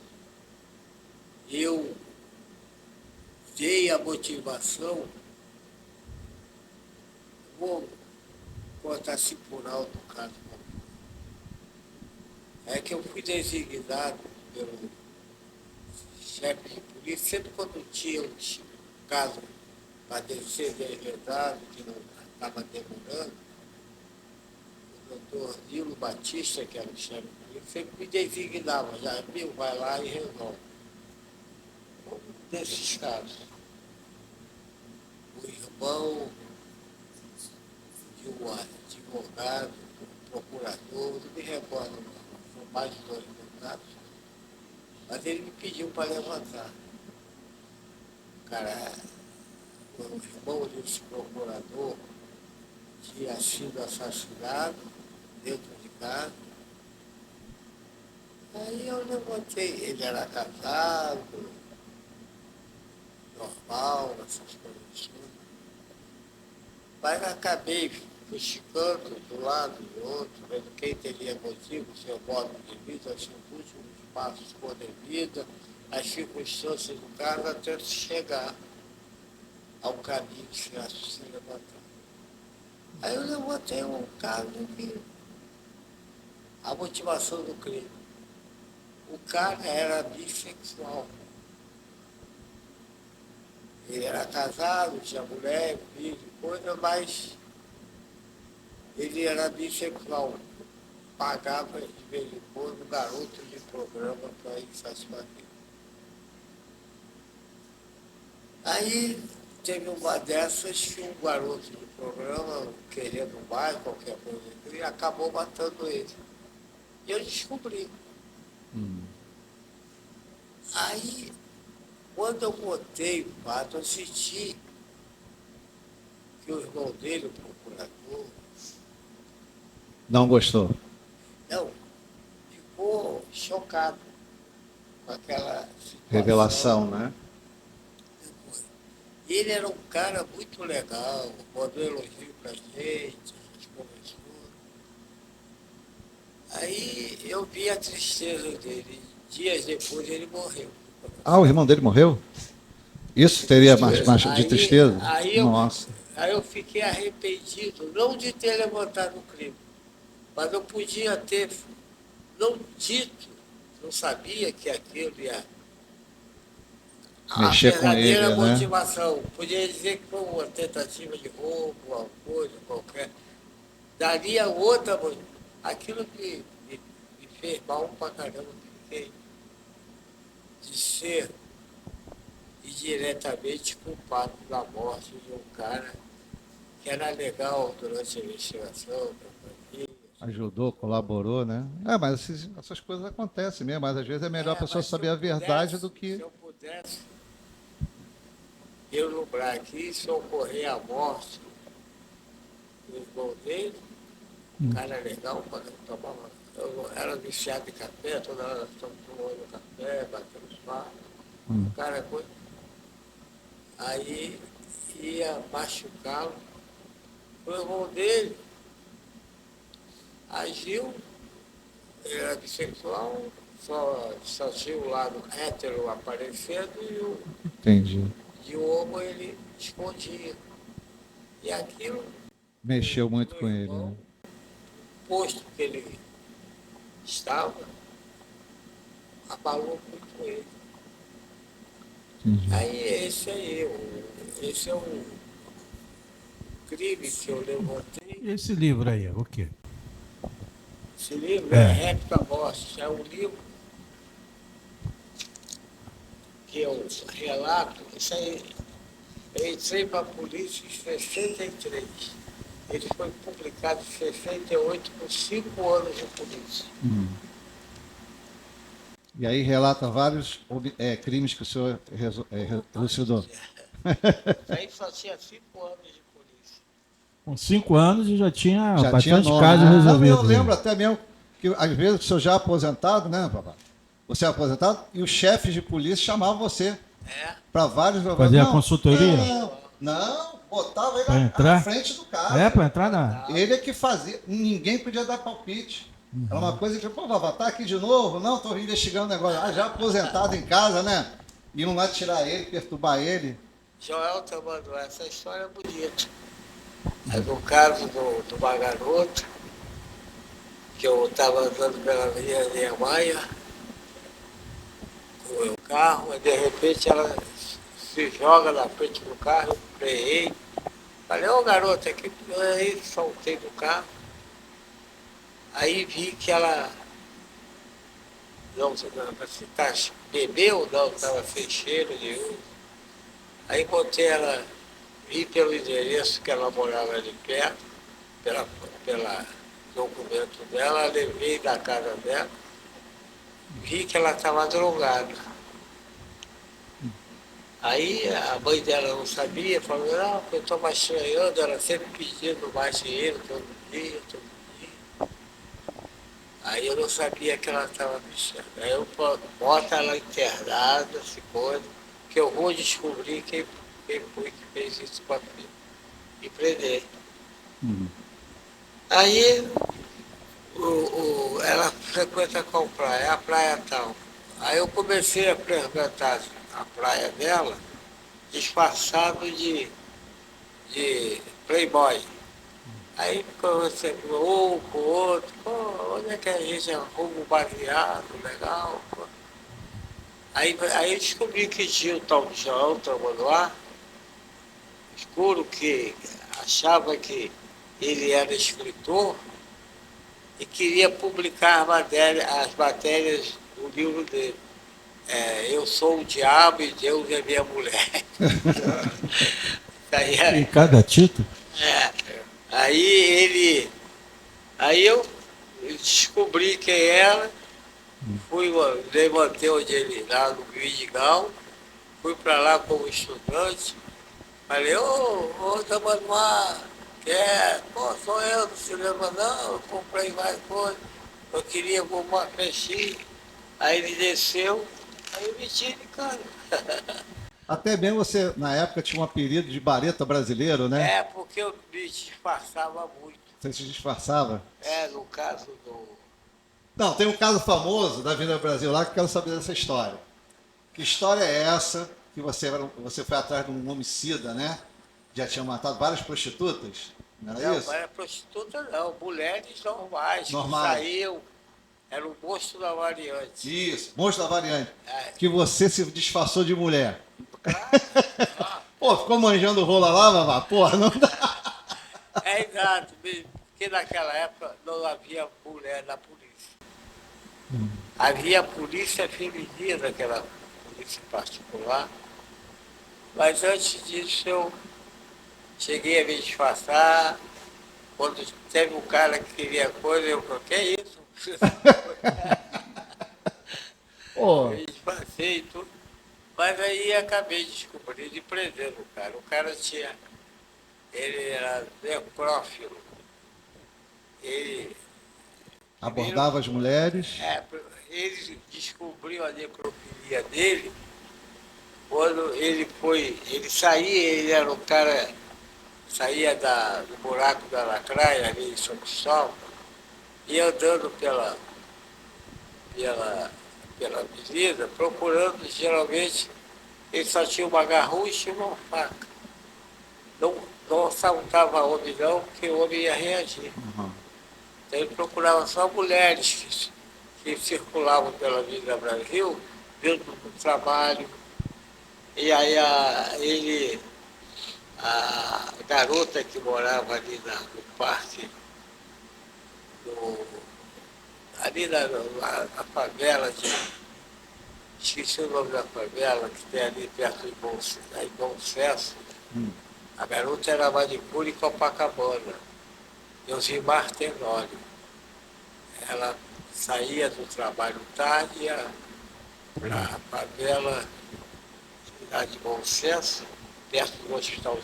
eu dei a motivação. Vou contar assim por alto o caso. É que eu fui designado pelo chefe de polícia, sempre quando tinha um caso para ser designado, que não estava demorando, o doutor Nilo Batista, que era o chefe de polícia, sempre me designava, já viu, vai lá e resolve. Um desses casos, o irmão de um advogado, um procurador, não me recordo, são mais de 2 advogados, mas ele me pediu para levantar. O cara, o irmão desse procurador tinha sido assassinado dentro de casa. Aí eu levantei, ele era casado, normal, essas coisas. Mas acabei fuxicando do lado do outro, vendo quem teria motivo, seu modo de vida, seus últimos passos por devida, as circunstâncias do caso, até chegar ao caminho que se levantar. Aí eu levantei um caso que a motivação do crime. O cara era bissexual. Ele era casado, tinha mulher, filho, coisa, mas ele era bissexual. Pagava de vez em quando um garoto de programa para ir satisfazer. Aí teve uma dessas que um garoto de programa, querendo mais, qualquer coisa, ele acabou matando ele. E eu descobri. Aí, quando eu contei o fato, eu senti que o irmão dele, o procurador, Não gostou? não, ficou chocado com aquela situação. Revelação, né? E ele era um cara muito legal, mandou elogio pra gente, a gente conversou. Aí eu vi a tristeza dele. Dias depois ele morreu. Ah, o irmão dele morreu? Isso teria mais de tristeza? Aí Nossa. aí eu fiquei arrependido, não de ter levantado o crime, mas eu podia ter não dito, não sabia que aquilo ia. A Mexer com ele, verdadeira né? motivação. Podia dizer que foi uma tentativa de roubo, uma coisa qualquer. Daria outra. Aquilo me fez mal pra caramba. Fiquei de ser indiretamente culpado da morte de um cara que era legal durante a investigação. Ajudou, colaborou, né? Mas essas coisas acontecem mesmo, mas às vezes é melhor a pessoa Mas se saber eu a verdade pudesse- do que. Se eu pudesse lembrar aqui, se ocorrer a morte do irmão dele, um cara legal, eu era viciado em café, toda hora tomando café, batendo papo, o cara coisa. Aí ia machucá-lo. O irmão dele agiu, ele era bissexual, só tinha o lado hétero aparecendo Entendi. e o homo ele escondia. E aquilo, Mexeu muito meu com ele, irmão, né? posto que ele estava, abalou muito ele. Entendi. Aí esse é o crime que eu levantei. E esse livro aí, o quê? Esse livro é Recto à Morte, é um livro que eu relato, isso aí, eu entrei para a polícia em 63. Ele foi publicado em 68 por 5 anos de polícia. E aí relata vários crimes que o senhor elucidou. Isso aí só tinha 5 anos de polícia. Com 5 anos e já tinha Já bastante tinha nome, casos né? resolvidos. Eu lembro até mesmo que às vezes o senhor já aposentado, né, papai? Você é aposentado e os chefes de polícia chamavam você para vários... Fazer a consultoria? Não, botava ele Pra à entrar? frente do carro. É, para entrar na. Ele é que fazia, ninguém podia dar palpite. Era uma coisa que, pô, Vavá, tá aqui de novo? Não, tô investigando o negócio. Ah, já aposentado em casa, né? Iam lá tirar ele, perturbar ele. Joel tá mandando essa história é bonita. É do caso de uma garota que eu estava andando pela Avenida Niemeyer com o meu carro, e de repente ela se joga na frente do carro, eu freei. Falei, ô garota, aqui, aí soltei do carro. Aí vi que ela não, tá, bebeu, não, estava sem cheiro nenhum. Aí botei ela, vi pelo endereço que ela morava ali perto, pela documento dela, levei da casa dela, vi que ela estava drogada. Aí a mãe dela não sabia, falou, não, eu estou mais estranhando, ela sempre pedindo mais dinheiro todo dia. Aí eu não sabia que ela estava mexendo. Aí eu boto ela internada, se coisa, que eu vou descobrir quem foi que fez isso com a filha. E prender. Aí ela frequenta qual praia? A praia tal. Aí eu comecei a frequentar a praia dela disfarçado de playboy. Aí você um com o outro, pô, onde é que a gente arruma um baseado legal? Pô. Aí eu descobri que tinha o tal de João Tramanduá, escuro, que achava que ele era escritor e queria publicar as matérias do livro dele. Eu sou o diabo e Deus é minha mulher. Em cada título? Aí eu descobri quem era, levantei onde ele lá no Vidigal, fui para lá como estudante, falei, ô Tamanduá, pô, sou eu do cinema, não, eu comprei mais coisas, eu queria comprar peixinho. Aí ele desceu, aí eu meti de cara. Até mesmo você, na época, tinha um apelido de Bareta brasileiro, né? É, porque eu me disfarçava muito. Você se disfarçava. No caso do. Não, tem um caso famoso da Avenida Brasil lá que eu quero saber dessa história. Que história é essa que você foi atrás de um homicida, né? Já tinha matado várias prostitutas? Não era Não, isso? não era prostituta, não. Mulheres normais. Normais. Que saíam. Era o monstro da variante. Isso, monstro da variante. É. Que você se disfarçou de mulher. Claro. Pô, ficou manjando rola lá, Vavá? Porra, não dá. Exato. Porque naquela época não havia mulher na polícia. Havia polícia feminina, aquela polícia particular. Mas antes disso eu cheguei a me disfarçar. Quando teve um cara que queria coisa, eu falei, que é isso? Pô, Eu disfarcei e tudo. Mas aí acabei descobrindo e prendendo o cara. O cara tinha. Ele era necrófilo. Ele. abordava as mulheres. Ele descobriu a necrofilia dele quando ele saía, ele era um cara, saía do buraco da Lacraia, ali em São Cristóvão, ia andando pela avenida, procurando, geralmente, ele só tinha uma garrucha e uma faca. Não assaltava homem não, porque o homem ia reagir. Uhum. Então ele procurava só mulheres que circulavam pela Avenida Brasil, dentro do trabalho. E aí a garota que morava ali no parque, ali na favela, esqueci o nome da favela, que tem ali perto de Bom Sucesso. A garota era manicure em Copacabana, Elzimar Tenório. Ela saía do trabalho tarde, ia para a favela Cidade de Bom Sucesso, perto do hospital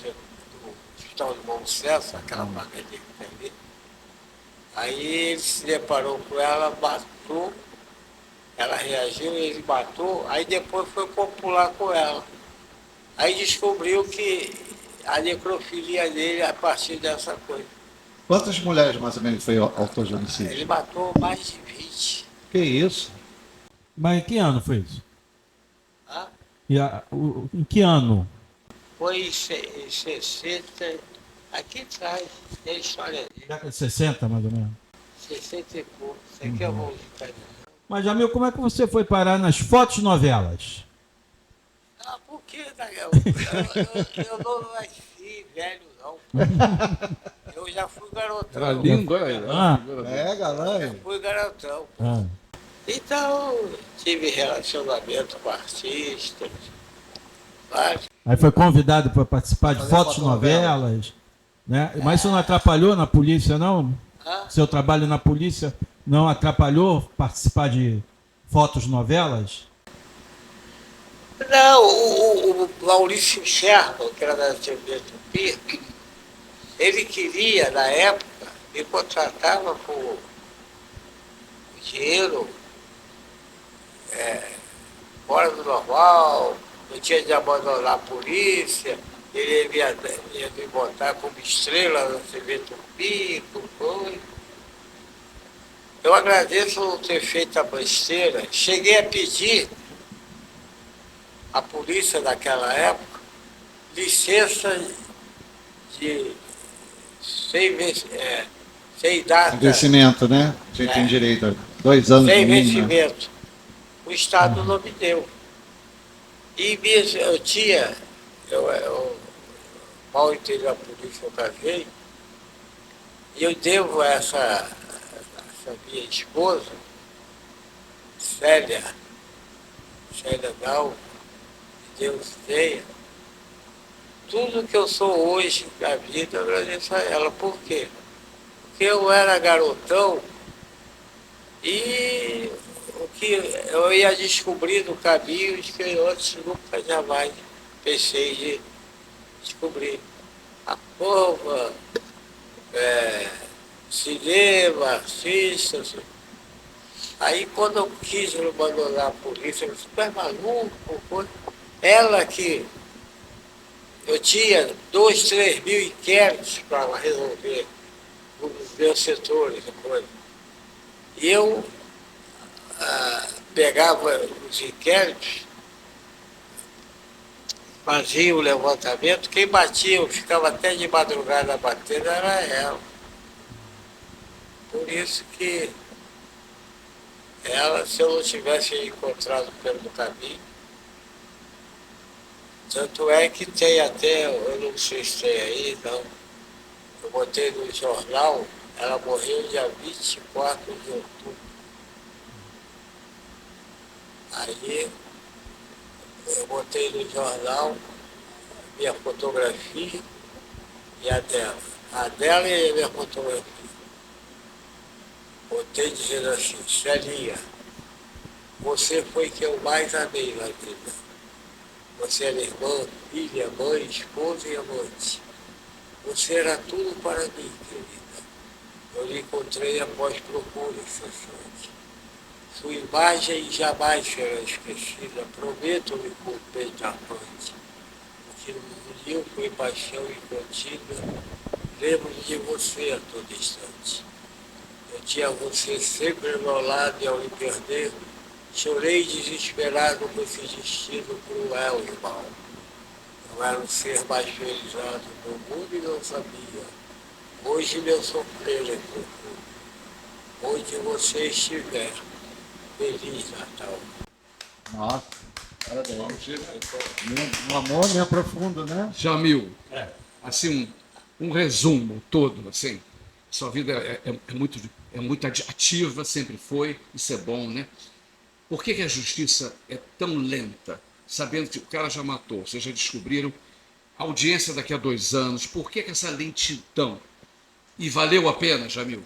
de Bom Sucesso, aquela família que tem ali. Aí ele se deparou com ela, matou, ela reagiu, ele matou, aí depois foi copular com ela. Aí descobriu que a necrofilia dele a partir dessa coisa. Quantas mulheres, mais ou menos, foi autor de homicídio? Ele matou mais de 20. Que isso? Mas em que ano foi isso? Tá? Em que ano? Foi em 60, aqui atrás, tem a história dele, Década de 60, mais ou menos. 60 e pouco, isso aqui é bom de carinho. Mas, Jamil, como é que você foi parar nas fotos novelas? Por que, Daniel? Eu não nasci velho, não. Eu já fui garotão. Era lindo, olha aí. Ah. É, galã. Fui garotão. Ah. Então, tive relacionamento com artistas, vários. Aí foi convidado para participar de Fazer fotos fotonovela. novelas, né? Mas isso não atrapalhou na polícia, não? Ah, Seu trabalho na polícia não atrapalhou participar de fotos novelas? não, o Maurício Sherman, que era da TV Tupi, ele queria, na época, me contratava por dinheiro fora do normal, não tinha de abandonar a polícia, ele ia me botar como estrela na TV Tupi, com coisa. Eu agradeço não ter feito a besteira. Cheguei a pedir à polícia daquela época licença de sem data, Vencimento, né? Você tem É. direito a 2 anos sem no mínimo, né? vencimento. O Estado não me deu. E eu tinha, eu mal entrei na polícia, eu casei, e eu devo a essa minha esposa, Célia Gal, que Deus tenha, tudo que eu sou hoje na vida, eu agradeço a ela. Por quê? Porque eu era garotão e o que eu ia descobrindo caminhos que eu antes nunca jamais pensei de descobrir. A porra, cinema, artistas. Aí quando eu quis abandonar a polícia, eu disse, tu é maluco? Pô? Ela que eu tinha 2, 3 mil inquéritos para resolver nos meus setores. Coisa. E eu pegava os inquéritos, fazia o levantamento, quem batia, eu ficava até de madrugada batendo, era ela. Por isso que ela, se eu não tivesse encontrado pelo caminho, tanto é que tem até, eu não sei se tem aí, não, eu botei no jornal, ela morreu dia 24 de outubro. Aí eu botei no jornal minha fotografia e a dela. A dela e a minha fotografia. Botei dizendo assim, Celinha, você foi quem eu mais amei na vida. Você era irmã, filha, mãe, esposa e amante. Você era tudo para mim, querida. Eu lhe encontrei após procura incessante. Sua imagem jamais será esquecida. Prometo lhe com o peito ardente. O que nos uniu foi paixão incontida. Lembro de você a todo instante. Eu tinha você sempre ao meu lado e ao lhe perder, chorei desesperado com esse destino cruel e mau. Eu era o ser mais felizado do mundo e não sabia. Hoje meu sofrer é profundo. Onde você estiver, Feliz Natal. Nossa, parabéns. Um amor meio profundo, né? Jamil, assim, um resumo todo, assim, sua vida é muito ativa, sempre foi, isso é bom, né? Por que a justiça é tão lenta, sabendo que o cara já matou, vocês já descobriram, a audiência daqui a 2 anos, por que essa lentidão? E valeu a pena, Jamil?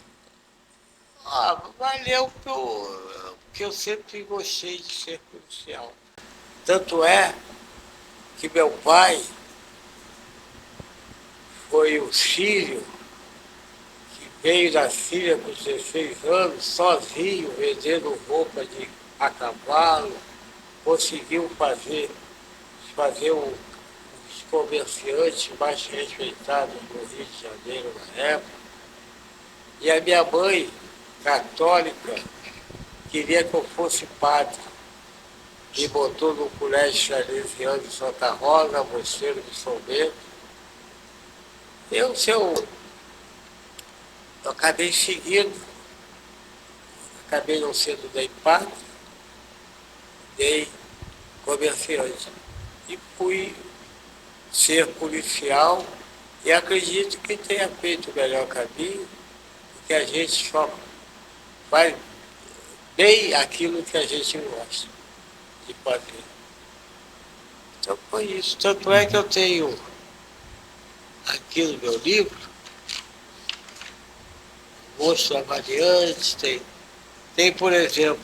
Valeu porque eu sempre gostei de ser policial. Tanto é que meu pai foi o Sírio, que veio da Síria com 16 anos, sozinho, vendendo roupa a cavalo, conseguiu fazer os comerciantes mais respeitados do Rio de Janeiro na época. E a minha mãe, católica, queria que eu fosse padre. Me botou no colégio salesiano de Santa Rosa, Mosteiro de São Bento. Eu acabei seguindo, acabei não sendo nem padre, nem comerciante. E fui ser policial e acredito que tenha feito o melhor caminho, porque a gente só faz bem aquilo que a gente gosta de fazer. Então foi isso. Tanto é que eu tenho aqui no meu livro, Moço Avaliante, tem, por exemplo,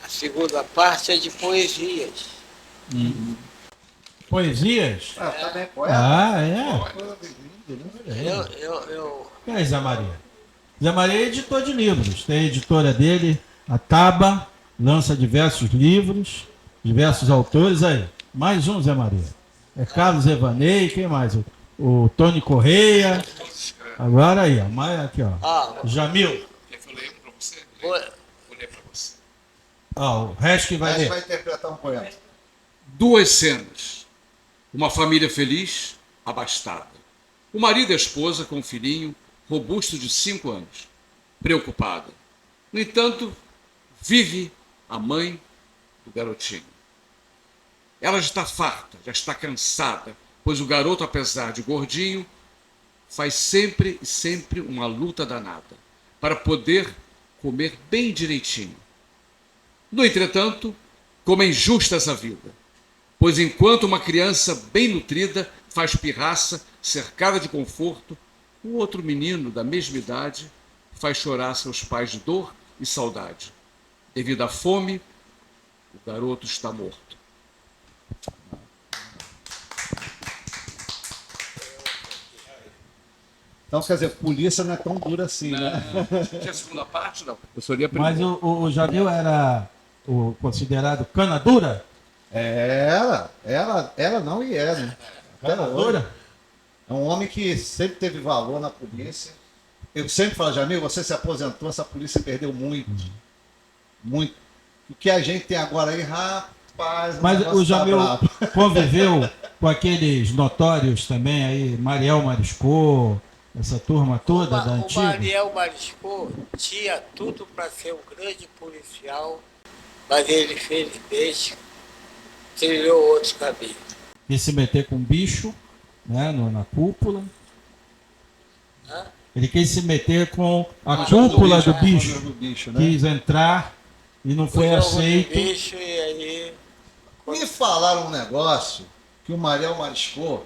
a segunda parte é de poesias. Poesias? Também poeta. Quem é Zé Maria? Zé Maria é editor de livros. Tem a editora dele, a Taba, lança diversos livros, diversos autores. Aí, mais um Zé Maria. É Carlos Evanei, quem mais? O Tony Correia. Agora aí, ó. Mais aqui, ó. Jamil. Quer que eu leia para você? Vou ler para você. O resto que vai Mas ler. vai interpretar um poema. 2 cenas. Uma família feliz, abastada. O marido e a esposa com um filhinho robusto de 5 anos, preocupada. No entanto, vive a mãe do garotinho. Ela já está farta, já está cansada, pois o garoto, apesar de gordinho, faz sempre uma luta danada para poder comer bem direitinho. No entretanto, como é injusta essa vida, pois enquanto uma criança bem nutrida faz pirraça, cercada de conforto, o outro menino da mesma idade faz chorar seus pais de dor e saudade. Devido à fome, o garoto está morto. Então, quer dizer, polícia não é tão dura assim, né? Tinha a segunda parte, não. Eu só li a primeira. Mas o Jamil era o considerado cana dura? Era não e é, né? Até Cana hoje. dura? É um homem que sempre teve valor na polícia. Eu sempre falo, Jamil, você se aposentou, essa polícia perdeu muito. Muito. O que a gente tem agora aí, rapaz, Mas negócio o Jamil tá brabo. conviveu com aqueles notórios também aí, Mariel Mariscou, essa turma toda da O antiga? Mariel Mariscou tinha tudo para ser um grande policial, mas ele, infelizmente, trilhou outros caminhos. Quis se meter com bicho, né, na cúpula. Hã? Ele quis se meter com a No jogo cúpula do no bicho. jogo do bicho, né? Quis entrar e não foi O jogo de aceito. bicho, e aí... Me falaram um negócio que o Mariel Mariscou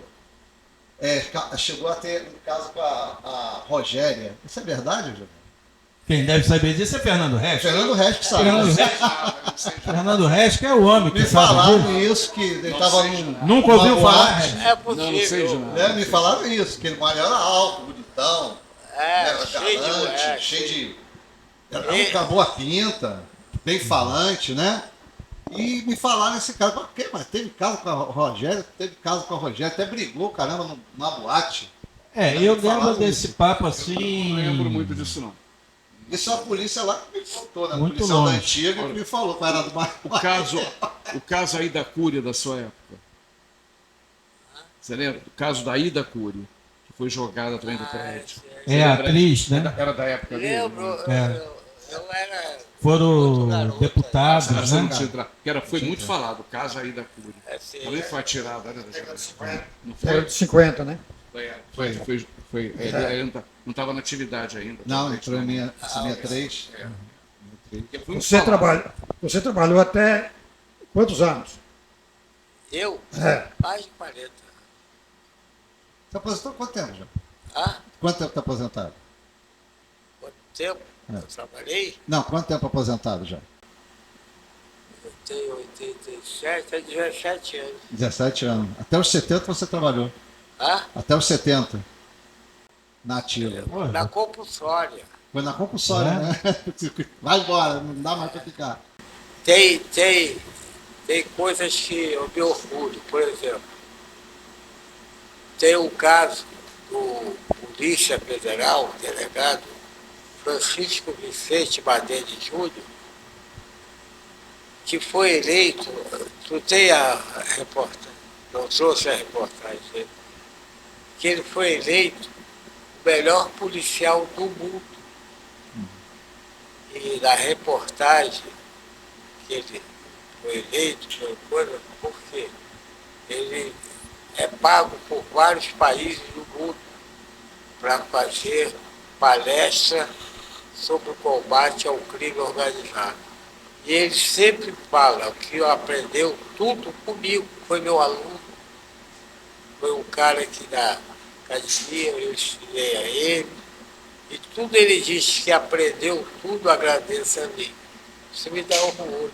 chegou a ter um caso com a Rogéria. Isso é verdade, Jamil? Quem deve saber disso é Fernando Resch. Fernando Reis que sabe. Fernando né? Resch, Fernando Resch que é o homem que Me sabe falaram disso. isso, que ele estava num. Nunca ouviu numa falar, boate, Resch? É Não sei, possível. João. né? Me falaram isso, que o Mariel era alto, bonitão, É, né, cheio de galante, mulher. cheio de. Era um cara boa pinta, bem falante, né? E me falaram esse caso. Mas, quê? Mas teve caso com a Rogéria, até brigou, caramba, numa boate. É, eu Me falaram lembro desse isso. papo assim. Não lembro muito disso, não. Isso é a polícia lá que me contou, né? A Muito policial da longe. antiga que me falou que era do O caso aí da Cúria da sua época. Você lembra? O caso da Ida Cúria, que foi jogada também do prédio. Você É, a lembra? atriz, né? Era da época dele? Lembro, É. eu era... Foram muito garoto, deputados, Ah, você não né? tinha entrado. Foi muito falado, o caso aí da Cúria. Assim, Também foi atirado, né? Não Era foi? de 50, né? Ele não estava na atividade ainda. Não, entrou em 63. Foi muito Você, falado. você trabalhou até quantos anos? eu, É. mais de 40. Você aposentou há quanto tempo já? Ah, Quanto tempo está aposentado? quanto tempo eu trabalhei? Não, quanto tempo aposentado já? Eu tenho 87, é 17 anos. 17 anos. Até os 70 você trabalhou. Ah, Até os 70. Na ativa. na compulsória. Foi na compulsória, É. né? Vai embora, não dá mais para ficar. Tem coisas que eu me orgulho. Por exemplo, tem o caso do Polícia Federal, delegado Francisco Vicente Madeira Júnior, que foi eleito, tu tem a reportagem, não trouxe a reportagem dele, que ele foi eleito o melhor policial do mundo. E na reportagem que ele foi eleito, foi coisa, porque ele é pago por vários países do mundo para fazer palestra sobre o combate ao crime organizado. E ele sempre fala que aprendeu tudo comigo, foi meu aluno, foi um cara que na academia eu ensinei a ele, e tudo ele diz que aprendeu, tudo agradece a mim. Isso me dá orgulho.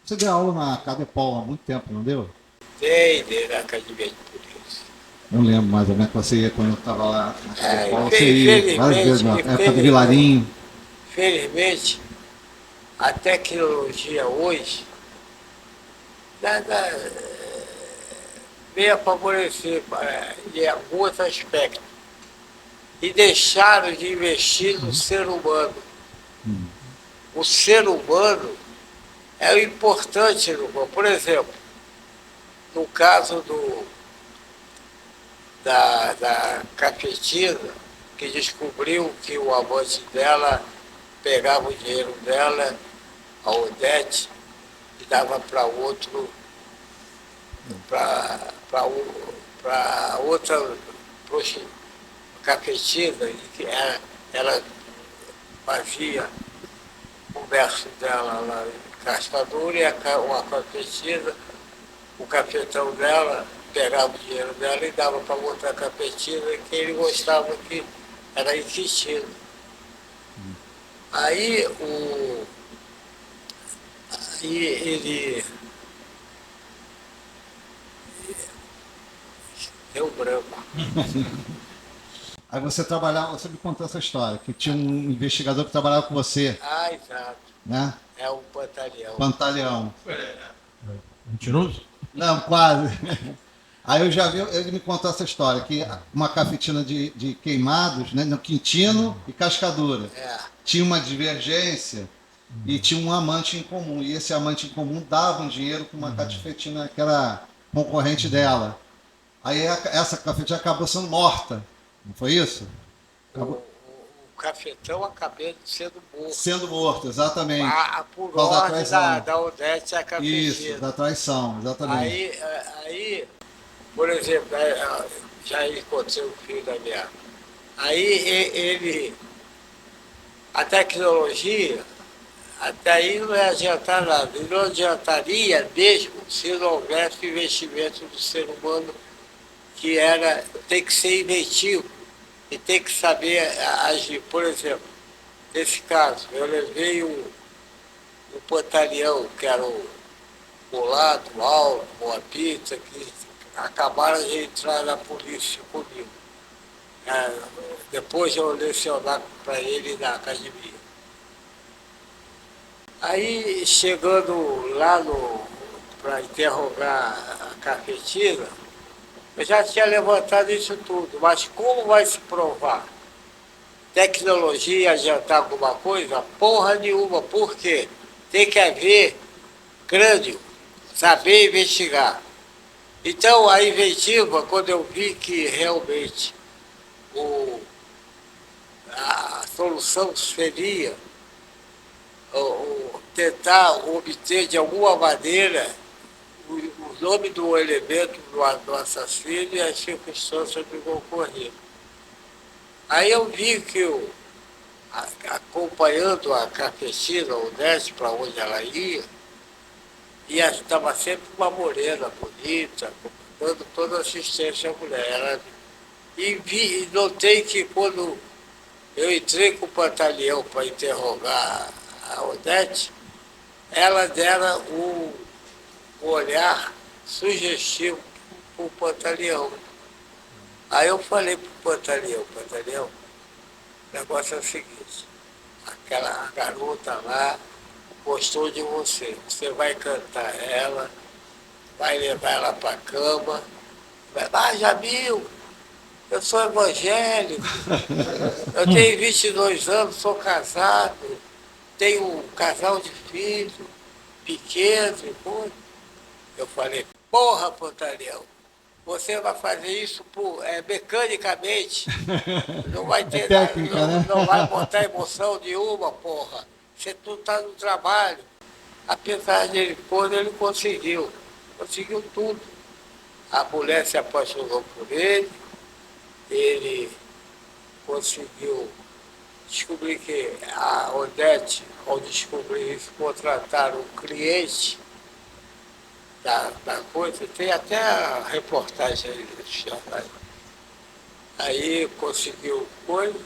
Você deu aula na Cadepol há muito tempo, não deu? Tem na academia de polícia. Não lembro mais ou menos quando você ia, quando eu estava lá na Cadepol. Você infelizmente, ia várias vezes na época do infelizmente. Vilarinho. Felizmente, a tecnologia hoje veio a favorecer em alguns aspectos e deixaram de investir no ser humano. O ser humano é o importante no corpo. Por exemplo, no caso da cafetina, que descobriu que o amante dela pegava o dinheiro dela, a Odete, e dava para outro, para outra cafetina, e que ela fazia o comércio dela lá em Cascadura, e uma cafetina, o cafetão dela pegava o dinheiro dela e dava para outra cafetina que ele gostava que era insistido. Aí ele deu branco. Aí você trabalhava, você me contou essa história, que tinha um investigador que trabalhava com você. Ah, exato. né? É o Pantaleão. Pantaleão. Mentiroso? Não, quase. Aí eu já vi, ele me contou essa história, que uma cafetina de queimados, né, no Quintino e Cascadura. É. Tinha uma divergência e tinha um amante em comum. E esse amante em comum dava um dinheiro para uma cafetina que era concorrente dela. Aí essa cafetina acabou sendo morta. Não foi isso? O cafetão acabou sendo morto. Sendo morto, exatamente. Por Por causa da ordem traição. da Odete, a cafetina. Isso, da traição, exatamente. Aí, por exemplo, já encontrei o filho da minha. Aí ele, a tecnologia, até aí não ia adiantar nada. E não adiantaria mesmo se não houvesse investimento do ser humano, que tem que ser inventivo e tem que saber agir. Por exemplo, nesse caso, eu levei o Pantaleão, que era o mulato, alto, uma pizza, que acabaram de entrar na polícia comigo. Depois eu lecionar para ele na academia. Aí, chegando lá para interrogar a cafetina, eu já tinha levantado isso tudo, mas como vai se provar? Tecnologia adiantar alguma coisa? Porra nenhuma. Por quê? Tem que haver crânio, saber investigar. Então, a inventiva, quando eu vi que realmente a solução seria tentar obter de alguma maneira o nome do elemento do assassino e as circunstâncias do ocorrido. Aí eu vi que acompanhando a cafetina, o Odete, para onde ela ia, e estava sempre uma morena bonita, dando toda assistência à mulher. E notei que quando eu entrei com o Pantaleão para interrogar a Odete, ela dera um olhar sugestivo para o Pantaleão. Aí eu falei para o Pantaleão, o negócio é o seguinte, aquela garota lá gostou de você, você vai cantar ela, vai levar ela para a cama, Jamil, eu sou evangélico, eu tenho 22 anos, sou casado, tenho um casal de filhos, pequenos, e tudo. Eu falei, porra, Pantaleão, você vai fazer isso mecanicamente, não vai ter técnica, nada, né? não vai botar emoção nenhuma, porra. Você tudo está no trabalho. Apesar de ele conseguiu tudo. A mulher se apaixonou por ele conseguiu descobrir que a Odete, ao descobrir isso, contrataram um cliente da coisa, tem até a reportagem aí dos jornais. Aí conseguiu coisa,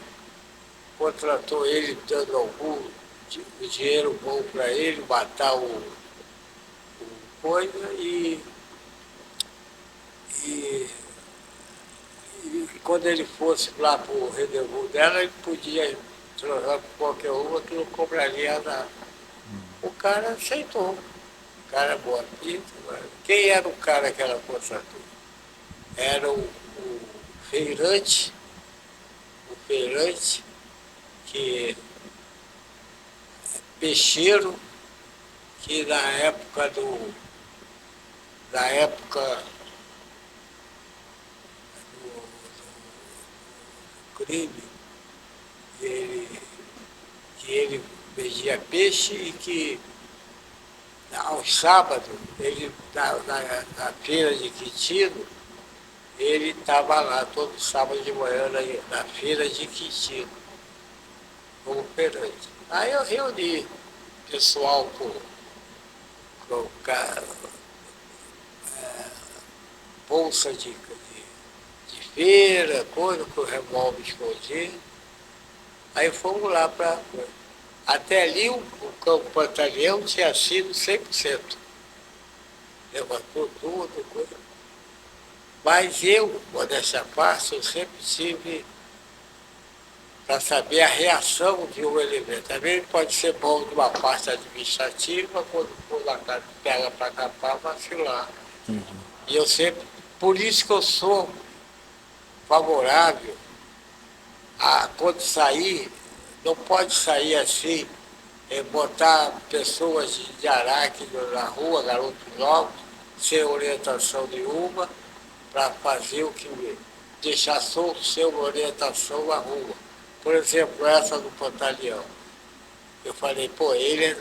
contratou ele dando algum dinheiro bom para ele, matar o coisa e quando ele fosse lá para o rendezvous dela, ele podia transar com qualquer uma que não cobraria nada. O cara aceitou. O cara boa pinta. Quem era o cara que ela contratou? Era o feirante, que peixeiro, que na época do crime, que ele vendia peixe e que aos sábados, ele, na feira de Quintino, ele estava lá todo sábado de manhã na feira de Quintino, como feirante. Aí eu reuni pessoal com bolsa de feira, coisa com revólver escondido. Aí fomos lá para. Até ali o campo Pantaleão tinha sido 100%. Levantou tudo, coisa. Mas eu, modéstia à parte, eu sempre tive para saber a reação de um elemento. Também ele pode ser bom de uma parte administrativa, quando for lá, pega para capar, vacilar. E eu sempre, por isso que eu sou favorável a, quando sair, não pode sair assim, botar pessoas de Araque na rua, garotos novos, sem orientação nenhuma, para fazer o que deixar solto sem orientação na rua. Por exemplo, essa do Pantaleão. Eu falei, pô, ele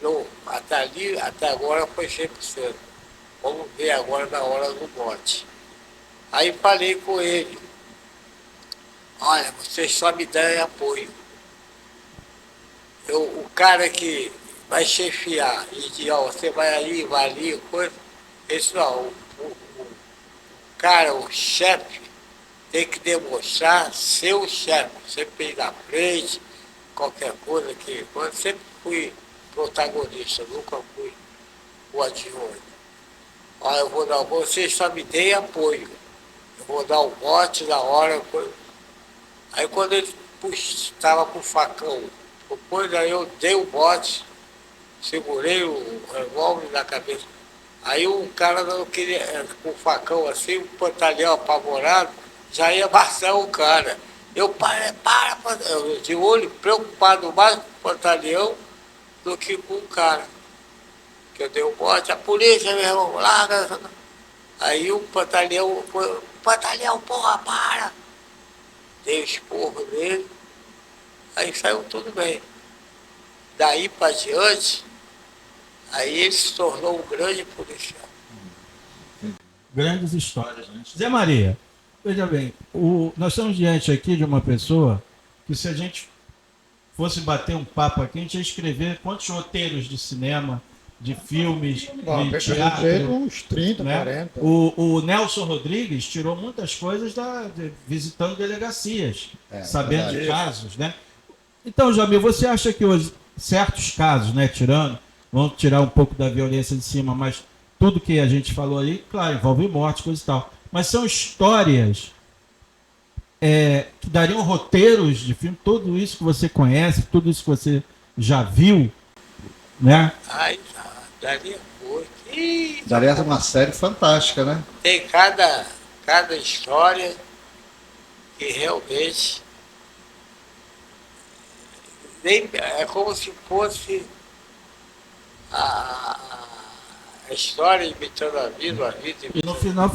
não, até agora foi 100%. Vamos ver agora na hora do bote. Aí falei com ele, olha, vocês só me dão apoio. O cara que vai chefiar e diz, ó, você vai ali, coisa, esse não, o cara, o chefe, tem que demonstrar ser o chefe. Sempre ir na frente, qualquer coisa que. Eu sempre fui protagonista, nunca fui o adjunto. Olha, eu vou dar, vocês só me deem apoio. Eu vou dar o bote na hora. Aí quando ele estava com o facão, depois aí eu dei o bote, segurei o revólver na cabeça. Aí o cara não queria, com o facão assim, o Pantaleão apavorado, já ia amassar o cara. Eu eu de olho preocupado mais com o Pantaleão do que com o cara. Que eu dei o bote, a polícia, meu irmão, larga. Aí o Pantaleão, porra, para! Dei o esporro nele, aí saiu tudo bem. Daí para diante, aí ele se tornou um grande policial. Grandes histórias, né? Zé Maria, veja bem, nós estamos diante aqui de uma pessoa que, se a gente fosse bater um papo aqui, a gente ia escrever quantos roteiros de cinema, de filmes, Bom, de teatro. uns 30, Né? 40. O Nelson Rodrigues tirou muitas coisas visitando delegacias, sabendo de casos, né? Então, Jamil, você acha que hoje certos casos, né, vamos tirar um pouco da violência de cima, mas tudo que a gente falou ali, claro, envolve morte, coisa e tal, mas são histórias que dariam roteiros de filme, tudo isso que você conhece, tudo isso que você já viu, né? Ai, daria muito. Ih, Daria uma série fantástica, né? tem cada história que realmente é como se fosse a história imitando a vida E imitando. no final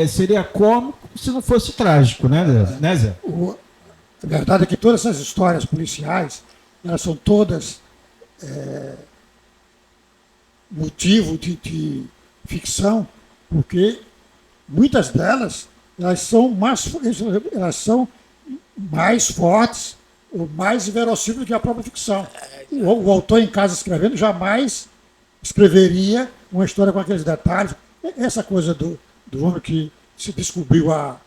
seria como se não fosse trágico, né, Zé? A verdade é que todas essas histórias policiais, elas são todas motivo de ficção, porque muitas delas elas são mais fortes ou mais verossímeis do que a própria ficção. O autor em casa escrevendo jamais escreveria uma história com aqueles detalhes. Essa coisa do homem que se descobriu a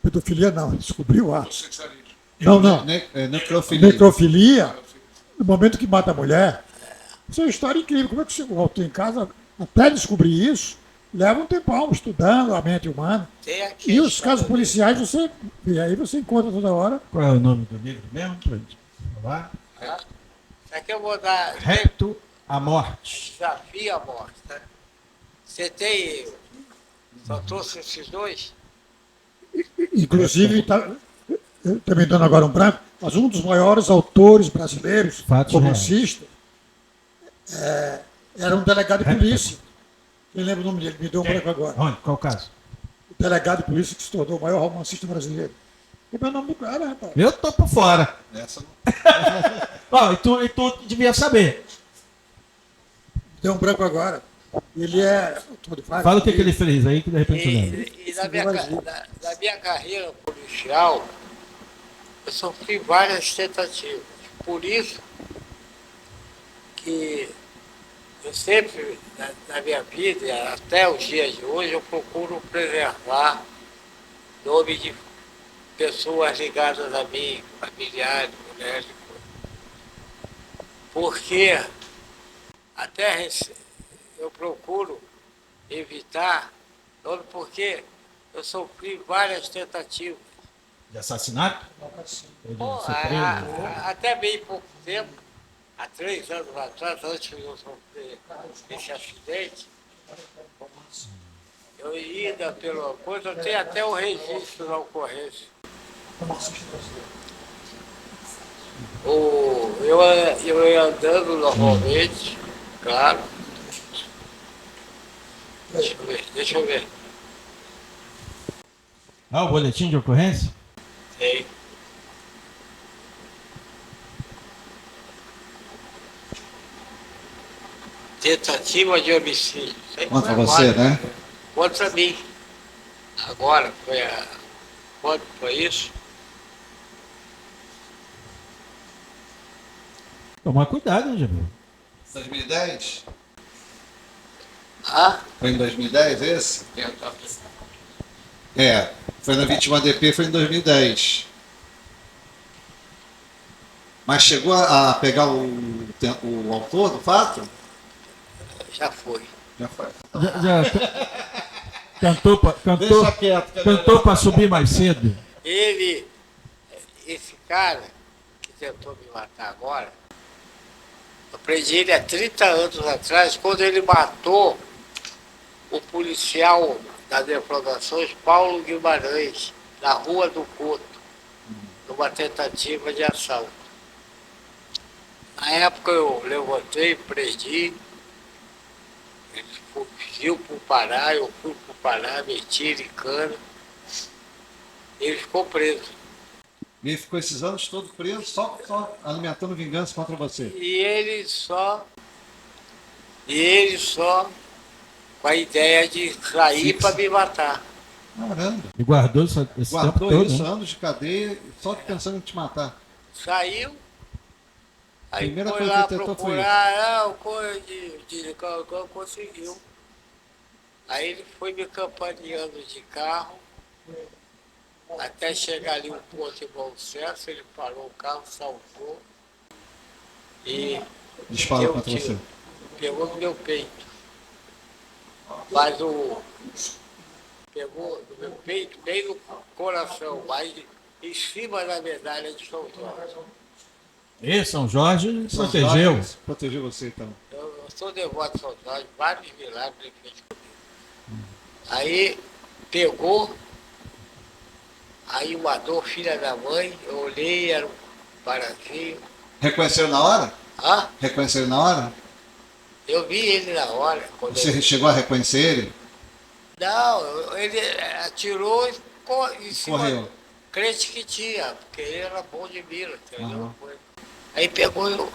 pedofilia, não, descobriu a... Não. Necrofilia. Necrofilia, no momento que mata a mulher. Isso é uma história incrível. Como é que o autor em casa, até descobrir isso, leva um tempão estudando a mente humana. Tem aqui E a os história casos policiais, você encontra toda hora. Qual é o nome do livro mesmo? Pra gente falar? dele. Isso aqui eu vou dar. Repto à Morte. Desafio à morte. Né? Você tem. Só trouxe esses dois? Inclusive, eu também dando agora um branco, mas um dos maiores autores brasileiros, Fatos romancistas, era um delegado de polícia. Quem lembra o nome dele? Me deu um branco agora. Onde? Qual o caso? O delegado de polícia que se tornou o maior romancista brasileiro. Como é o nome do cara, rapaz? Eu tô por fora. Essa não. Ó, e tu devia saber. Me deu um branco agora. Ele é autor de vários Fala o que ele livros. fez aí, que de repente eu lembro. E na minha carreira policial, eu sofri várias tentativas. Por isso que eu sempre, na minha vida, até os dias de hoje, eu procuro preservar nome de pessoas ligadas a mim, familiares, mulheres. Porque até eu procuro evitar, porque eu sofri várias tentativas De assassinato? Ou de Pô, ser preso? até bem pouco tempo, há 3 anos atrás, antes de eu sofrer esse acidente, eu ia pela coisa, eu tenho até o registro da ocorrência. Eu ia andando normalmente, claro. Deixa eu ver. Ah, o boletim de ocorrência? Tem. Tentativa de homicídio. Contra você, né? Contra mim. Agora, quando foi isso? Tomar cuidado, hein, Jamil? 2010? Ah? Foi em 2010 esse? É, foi na vítima DP, foi em 2010. Mas chegou a pegar o autor do fato? Já foi. Já foi. Cantou Deixa quieto, que é cantou para subir mais cedo. Esse cara que tentou me matar agora, eu prendi ele há 30 anos atrás, quando ele matou o policial das defraudações, Paulo Guimarães, na Rua do Couto, numa tentativa de assalto. Na época eu levantei, prendi, ele fugiu para o Pará, eu fui para o Pará, meti ele em cana, ele ficou preso. E ele ficou esses anos todos preso, só alimentando vingança contra você. E ele só com a ideia de sair para me matar. Caramba. E guardou esse tempo Guardou todo, isso, né? anos de cadeia, só pensando em te matar. Saiu, aí Primeira foi coisa lá que ele tentou foi procurar, coisa de conseguiu. Aí ele foi me campaneando de carro, até chegar ali um ponto em bom senso, ele parou o carro, saltou e Disparou deu um contra tiro. você. Pegou no meu peito. Mas pegou no meu peito, bem no coração, mas em cima da medalha de São Jorge. E São Jorge São protegeu. Jorge protegeu você, então. Eu sou devoto de São Jorge, vários milagres ele fez comigo. Aí pegou, aí uma dor, filha da mãe, eu olhei, era um parazinho. Reconheceu na hora? Ah, Reconheceu ele na hora? eu vi ele na hora. Quando Você ele... chegou a reconhecer ele? Não, ele atirou e ficou em cima. Correu. Crente que tinha, porque ele era bom de mira, entendeu? Aham. Aí pegou eu.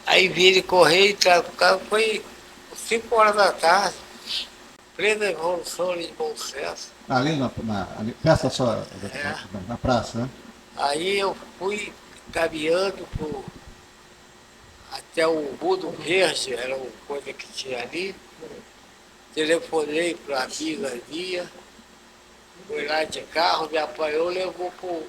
Aí vi ele correr e traficar, foi 5 horas da tarde. Plena evolução ali de Bom Senso. Ali, ali perto da sua. É. Na praça, né? Aí eu fui caminhando até o Mundo Verde, era uma coisa que tinha ali. Telefonei para amiga minha, foi lá de carro, me apanhou e levou para o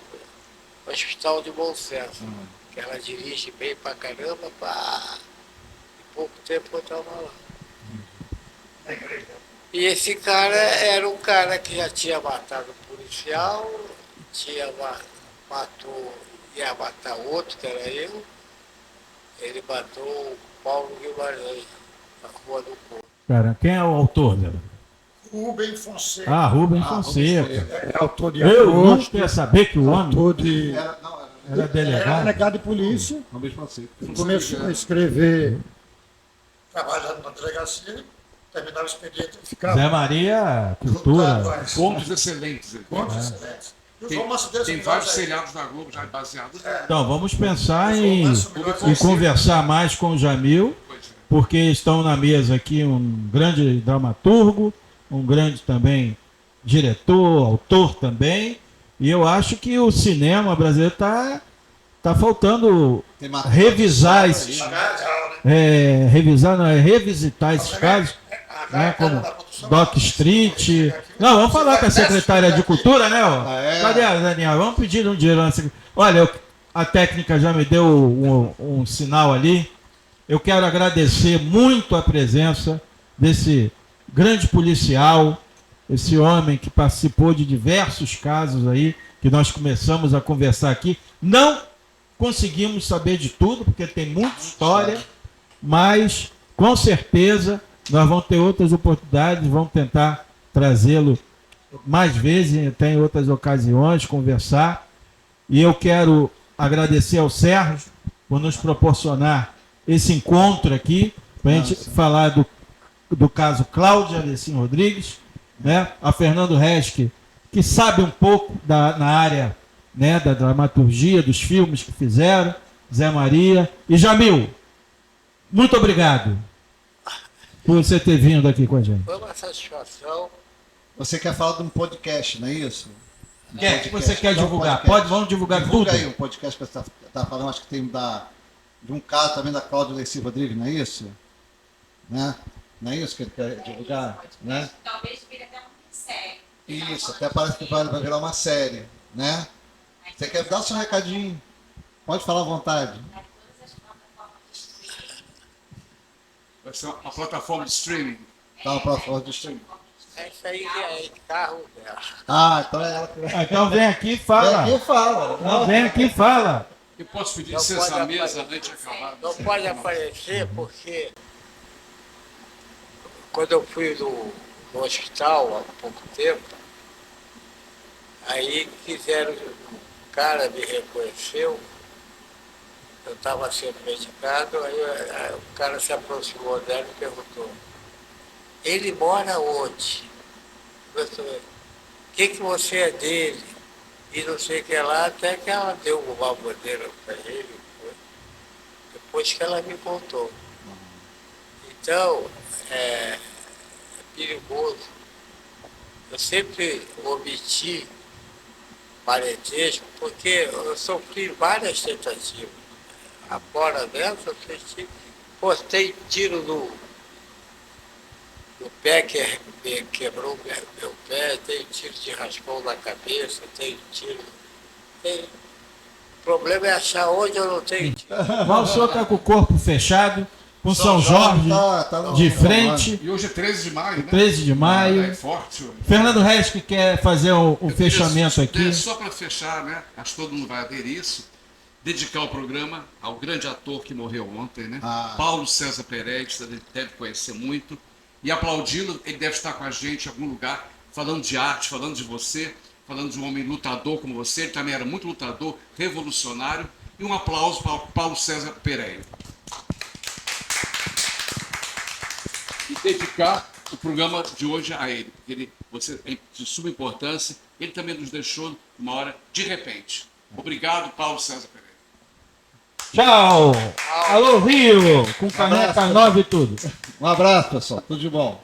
hospital de Bom Senso. Que ela dirige bem pra caramba, em pouco tempo eu estava lá. E esse cara era um cara que já tinha matado um policial, ia matar outro, que era eu. Ele matou o Paulo Guimarães, na Rua do Couto. Cara, quem é o autor dela? Rubem Fonseca. Ah, Rubem Fonseca. É autor de Eu não agosto, queria saber que o homem autor de... Era era Era delegado. delegado de polícia, Rubem Fonseca. começou a escrever, trabalhando na delegacia, terminava o expediente e ficava... Zé Maria, cultura. Contos excelentes. Ele tem. Contos excelentes. E os Tem, romances dele tem são vários iguais a ele. seriados na Globo já baseados. Então, vamos pensar em Fonseca. conversar mais com o Jamil, Pois é. porque estão na mesa aqui um grande dramaturgo, um grande também diretor, autor também, e eu acho que o cinema brasileiro está faltando Tem uma- revisar esses, revisar, não, é revisitar esses casos, né, como Doc Street. Não, vamos falar com a secretária de Cultura, né? Ó. Ah, é? Cadê a Daniela? Vamos pedir um dinheiro. Olha, a técnica já me deu um sinal ali. Eu quero agradecer muito a presença desse grande policial, esse homem que participou de diversos casos aí, que que nós começamos a conversar aqui. Não conseguimos saber de tudo, porque tem muita história, mas com certeza nós vamos ter outras oportunidades, vamos tentar trazê-lo mais vezes, até em outras ocasiões, conversar. E eu quero agradecer ao Sérgio por nos proporcionar esse encontro aqui, para a gente falar do caso Cláudia Alecim Rodrigues, né? A Fernando Resch, que sabe um pouco na área, né, da dramaturgia, dos filmes que fizeram, Zé Maria e Jamil. Muito obrigado por você ter vindo aqui com a gente. Foi uma satisfação. Você quer falar de um podcast, não é isso? O que você quer Então, divulgar? podcast. Vamos divulgar Divulga tudo. aí um podcast que você está falando, acho que tem de um caso também da Cláudia Alecim Rodrigues, não é isso? Né? Não é isso que ele quer divulgar? Né? Talvez vire até uma série. Isso, até parece que vai virar uma série, né? Você quer dar seu recadinho? Pode falar à vontade. Vai ser uma plataforma de streaming. Dá uma plataforma de streaming. É isso aí, é carro dela. Ah, então é ela que vai. Então vem aqui e fala. Quem fala? Não, vem aqui e fala. Eu posso pedir Não licença pode à mesa aparecer. antes de acabar? Não pode aparecer porque quando eu fui no hospital há pouco tempo, aí quiseram, o cara me reconheceu, eu estava sendo medicado, aí o cara se aproximou dela e perguntou, ele mora onde? Eu falei, o que você é dele? E não sei o que lá, até que ela deu uma bandeira para ele, depois que ela me contou. Então, é perigoso. Eu sempre omiti parentesco, porque eu sofri várias tentativas. Agora dessa, eu senti, postei tiro no pé, quebrou meu pé, tenho tiro de raspão na cabeça, tenho tiro. O problema é achar onde eu não tenho tiro. Mas o senhor está com o corpo fechado, com São Jorge tá de frente, E hoje é 13 de maio, né? 13 de É maio. forte hoje. Fernando Resch que quer fazer o fechamento aqui. Só para fechar, né? Acho que todo mundo vai aderir isso. Dedicar o programa ao grande ator que morreu ontem, né? Paulo César Pereira, você deve conhecer muito. E aplaudi-lo, ele deve estar com a gente em algum lugar, falando de arte, falando de você, falando de um homem lutador como você. Ele também era muito lutador, revolucionário. E um aplauso para o Paulo César Pereira. E dedicar o programa de hoje a ele. Você é de suma importância. Ele também nos deixou uma hora de repente. Obrigado, Paulo César Pereira. Tchau! Alô, Rio! Com caneca nova e tudo. Um abraço, pessoal. Tudo de bom.